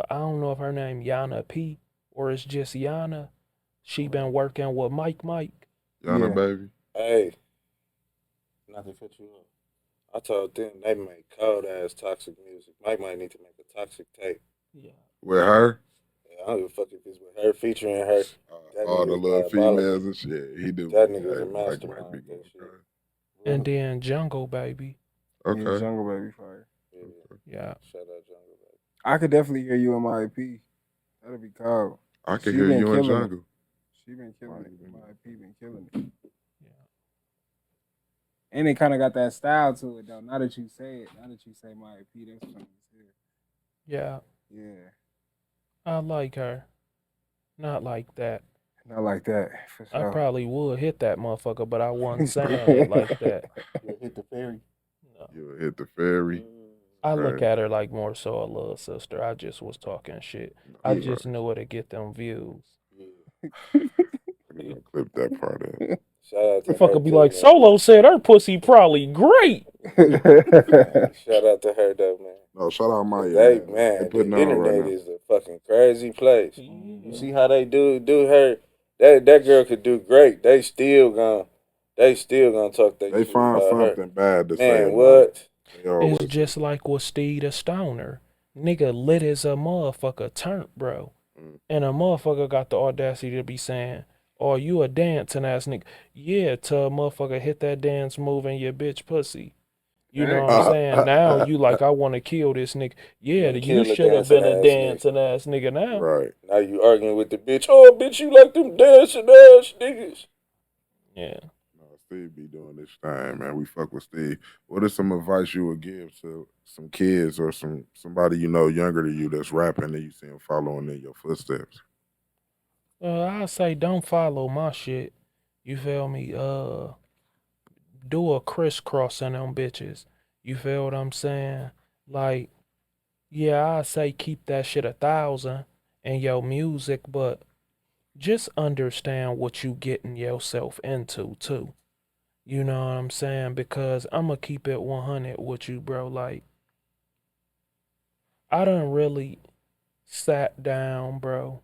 [SPEAKER 1] I don't know if her name Yana P or it's just Yana. She been working with Mike.
[SPEAKER 5] Yana, baby.
[SPEAKER 2] Hey, not to cut you off. I told them they make cold ass toxic music. Mike might need to make a toxic tape.
[SPEAKER 1] Yeah.
[SPEAKER 5] With her?
[SPEAKER 2] Yeah, I don't give a fuck if it's with her featuring her.
[SPEAKER 5] All the little females and shit. He do.
[SPEAKER 2] That nigga's a
[SPEAKER 5] Mike
[SPEAKER 2] mastermind.
[SPEAKER 5] might be going crazy.
[SPEAKER 1] And then Jungle Baby.
[SPEAKER 5] Okay.
[SPEAKER 4] Yeah, Jungle Baby fire.
[SPEAKER 1] Yeah.
[SPEAKER 2] Shout out Jungle Baby.
[SPEAKER 4] I could definitely hear you in my IP. That'd be cold.
[SPEAKER 5] I could hear you in Jungle.
[SPEAKER 4] She been killing it. My IP been killing it. And it kind of got that style to it, though. Now that you say it, now that you say my IP, that's funny as hell.
[SPEAKER 1] Yeah.
[SPEAKER 4] Yeah.
[SPEAKER 1] I like her. Not like that.
[SPEAKER 4] Not like that, for sure.
[SPEAKER 1] I probably would hit that motherfucker, but I wasn't saying it like that.
[SPEAKER 2] You'll hit the ferry.
[SPEAKER 1] No.
[SPEAKER 5] You'll hit the ferry.
[SPEAKER 1] I look at her like more so a little sister. I just was talking shit. I just knew it to get them views.
[SPEAKER 5] I'm gonna clip that part out.
[SPEAKER 2] Shout out to
[SPEAKER 1] The fucker
[SPEAKER 2] her
[SPEAKER 1] be
[SPEAKER 2] too,
[SPEAKER 1] like,
[SPEAKER 2] man.
[SPEAKER 1] Solo said her pussy probably great.
[SPEAKER 2] Shout out to her though, man.
[SPEAKER 5] No, shout out Maya.
[SPEAKER 2] They,
[SPEAKER 5] They
[SPEAKER 2] man,
[SPEAKER 5] putting
[SPEAKER 2] the
[SPEAKER 5] on
[SPEAKER 2] internet
[SPEAKER 5] right now.
[SPEAKER 2] is a fucking crazy place. You see how they do her? That girl could do great. They still gonna talk that
[SPEAKER 5] They
[SPEAKER 2] shit
[SPEAKER 5] find
[SPEAKER 2] about her.
[SPEAKER 5] something bad to say
[SPEAKER 2] Man,
[SPEAKER 5] about
[SPEAKER 2] what?
[SPEAKER 5] it. They always
[SPEAKER 1] It's just like with Steve the Stoner. Nigga lit as a motherfucker turned, bro. And a motherfucker got the audacity to be saying, oh, you a dancing ass nigga. Yeah, till a motherfucker hit that dance move in your bitch pussy. You know what I'm saying? Now you like, I want to kill this nigga. Yeah, you should have been a dancing ass nigga now.
[SPEAKER 5] Right.
[SPEAKER 2] Now you arguing with the bitch. Oh, bitch, you like them dancing ass niggas.
[SPEAKER 1] Yeah.
[SPEAKER 5] No, Steve be doing this thing, man. We fuck with Steve. What is some advice you would give to some kids or somebody you know younger than you that's rapping and you see them following in your footsteps?
[SPEAKER 1] I say don't follow my shit. You feel me? Do a crisscross in them bitches. You feel what I'm saying? Like, yeah, I say keep that shit 1,000 in your music, but just understand what you getting yourself into too. You know what I'm saying? Because I'ma keep it 100 with you, bro. Like, I done really sat down, bro,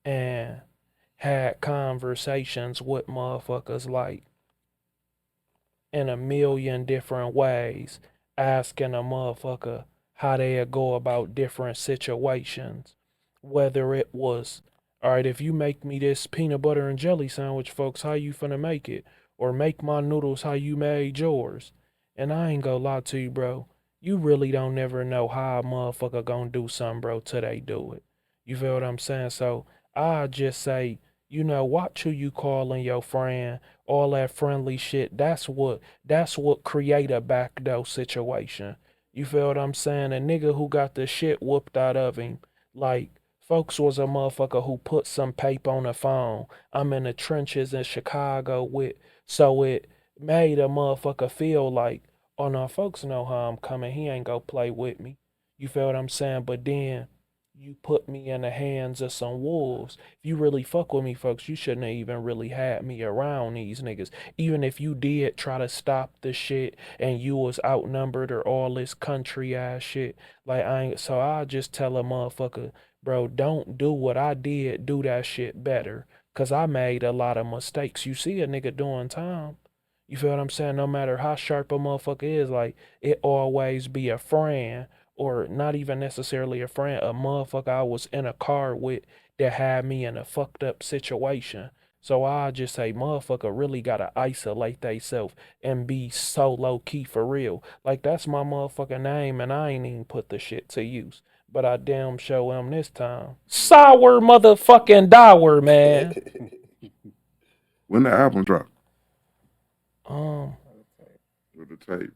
[SPEAKER 1] and had conversations with motherfuckers like in a million different ways, asking a motherfucker how they go about different situations. Whether it was, all right, if you make me this peanut butter and jelly sandwich, folks, how you finna make it? Or make my noodles how you made yours. And I ain't gonna lie to you, bro. You really don't never know how a motherfucker gonna do something, bro, till they do it. You feel what I'm saying? So I just say, you know, watch who you calling your friend, all that friendly shit. That's what create a backdoor situation. You feel what I'm saying? A nigga who got the shit whooped out of him, like Folks was a motherfucker who put some paper on the phone. I'm in the trenches in Chicago with, so it made a motherfucker feel like, oh no, folks know how I'm coming. He ain't go play with me. You feel what I'm saying? But then you put me in the hands of some wolves. If you really fuck with me, folks, you shouldn't have even really had me around these niggas. Even if you did try to stop the shit and you was outnumbered or all this country ass shit, like so I just tell a motherfucker, bro, don't do what I did, do that shit better. Cause I made a lot of mistakes. You see a nigga doing time. You feel what I'm saying? No matter how sharp a motherfucker is, like, it always be a friend, or not even necessarily a friend, a motherfucker I was in a car with that had me in a fucked up situation. So I just say motherfucker really gotta isolate theyself and be so low key for real. Like, that's my motherfucking name and I ain't even put the shit to use. But I damn show him this time. Sour motherfucking dour, man.
[SPEAKER 5] When the album drop?
[SPEAKER 2] When the tape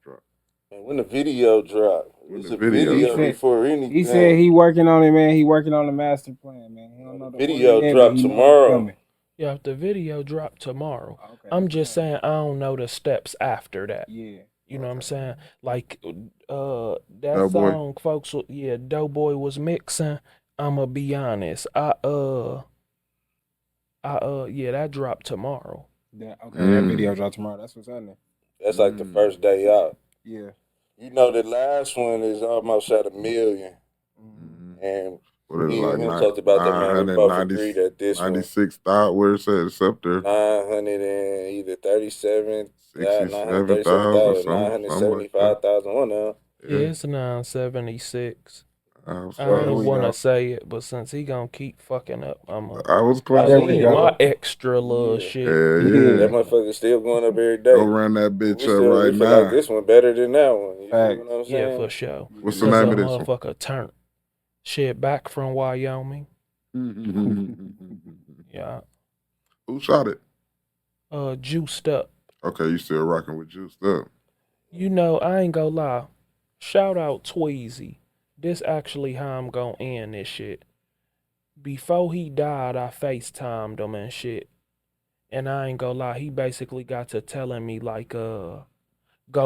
[SPEAKER 2] drop? When the video drop? It's a video before anything.
[SPEAKER 4] He said he working on it, man. He working on the master plan, man. He don't know the
[SPEAKER 2] video drop tomorrow.
[SPEAKER 1] Yeah, if the video drop tomorrow. Okay, I'm just saying I don't know the steps after that. Yeah. You know what I'm saying? Like that
[SPEAKER 5] Doughboy.
[SPEAKER 1] song, folks, yeah, Doughboy was mixing. I'ma be honest. Yeah, that dropped tomorrow.
[SPEAKER 4] That video dropped tomorrow. That's what's happening.
[SPEAKER 2] That's like the first day out.
[SPEAKER 4] Yeah.
[SPEAKER 2] You know, the last one is almost at 1 million. And me and him talked about that, man. We both agreed that this
[SPEAKER 5] 96 thought where it said it's up there.
[SPEAKER 2] 900 and either 37,
[SPEAKER 5] 937,000,
[SPEAKER 2] 975,000, one of them.
[SPEAKER 1] Yeah, it's 976. I don't want to say it, but since he gonna keep fucking up,
[SPEAKER 5] I was close.
[SPEAKER 1] My extra little shit.
[SPEAKER 5] Yeah.
[SPEAKER 2] That motherfucker still going up every day.
[SPEAKER 5] Go run that bitch up right now.
[SPEAKER 2] Like this one better than that one. You know what I'm saying?
[SPEAKER 1] Yeah, for sure.
[SPEAKER 5] What's the name of this
[SPEAKER 1] motherfucker turn? Shit, Back From Wyoming. Yeah.
[SPEAKER 5] Who shot it?
[SPEAKER 1] Juiced Up.
[SPEAKER 5] Okay, you still rocking with Juiced Up.
[SPEAKER 1] You know, I ain't gonna lie. Shout out Tweezy. This actually how I'm gonna end this shit. Before he died, I FaceTimed him and shit. And I ain't gonna lie, he basically got to telling me like, go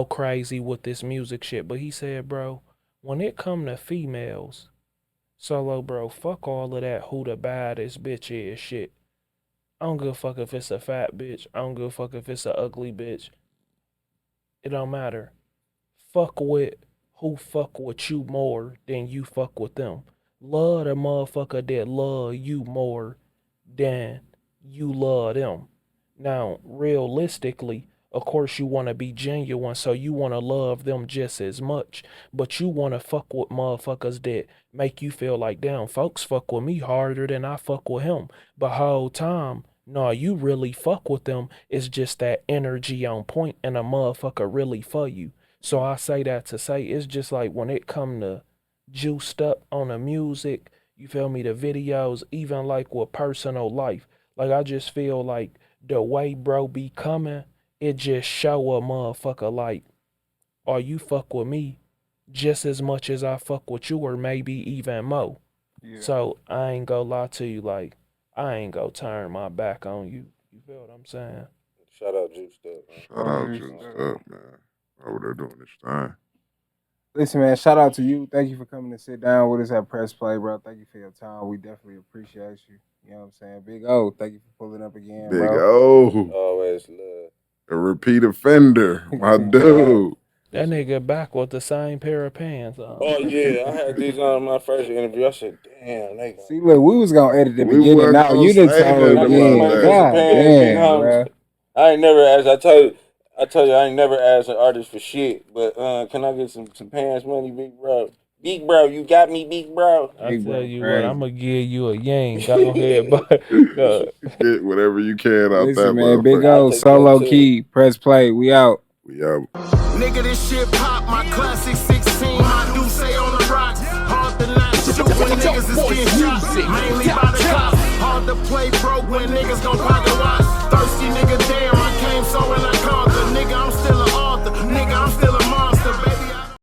[SPEAKER 1] crazy with this music shit. But he said, bro, when it come to females, Solo, bro, fuck all of that who the baddest bitch is shit. I don't give a fuck if it's a fat bitch. I don't give a fuck if it's a ugly bitch. It don't matter. Fuck with who fuck with you more than you fuck with them. Love the motherfucker that love you more than you love them. Now, realistically, of course you want to be genuine, so you want to love them just as much. But you want to fuck with motherfuckers that make you feel like, damn, folks fuck with me harder than I fuck with him. But whole time, no, you really fuck with them. It's just that energy on point and a motherfucker really for you. So I say that to say it's just like when it come to Juiced Up on the music, you feel me, the videos, even like with personal life. Like I just feel like the way bro be coming, it just show a motherfucker like, or you fuck with me just as much as I fuck with you or maybe even more. Yeah. So I ain't gonna lie to you, like I ain't gonna turn my back on you. You feel what I'm saying?
[SPEAKER 2] Shout out Juiced Up, man.
[SPEAKER 5] Shout out Juiced Up, man. Over there doing this thing.
[SPEAKER 4] Listen, man, shout out to you. Thank you for coming to sit down with us at Press Play, bro. Thank you for your time. We definitely appreciate you. You know what I'm saying? Big O, thank you for pulling up again,
[SPEAKER 5] Big
[SPEAKER 4] bro.
[SPEAKER 5] O.
[SPEAKER 2] Always love.
[SPEAKER 5] A repeat offender, my dude.
[SPEAKER 1] That nigga back with the same pair of pants on.
[SPEAKER 2] Oh, yeah. I had these on my first interview. I said, damn, nigga.
[SPEAKER 4] See, look, we was going to edit the beginning. Now you done told me again. God damn, bro.
[SPEAKER 2] I ain't never asked. I tell you, I ain't never asked an artist for shit. But can I get some pants money, big bro? Big bro, you got me, big bro.
[SPEAKER 1] I tell you what, I'm gonna give you a yang. Go ahead, but
[SPEAKER 5] get whatever you can out that,
[SPEAKER 4] man. Big O, Solowke, Press Play. We out.
[SPEAKER 5] We out.
[SPEAKER 3] Nigga, this shit pop. My classic 16. My do say on the rocks. Hard to not shoot when niggas is getting shot. Mainly by the cops. Hard to play broke when niggas gon' pocket.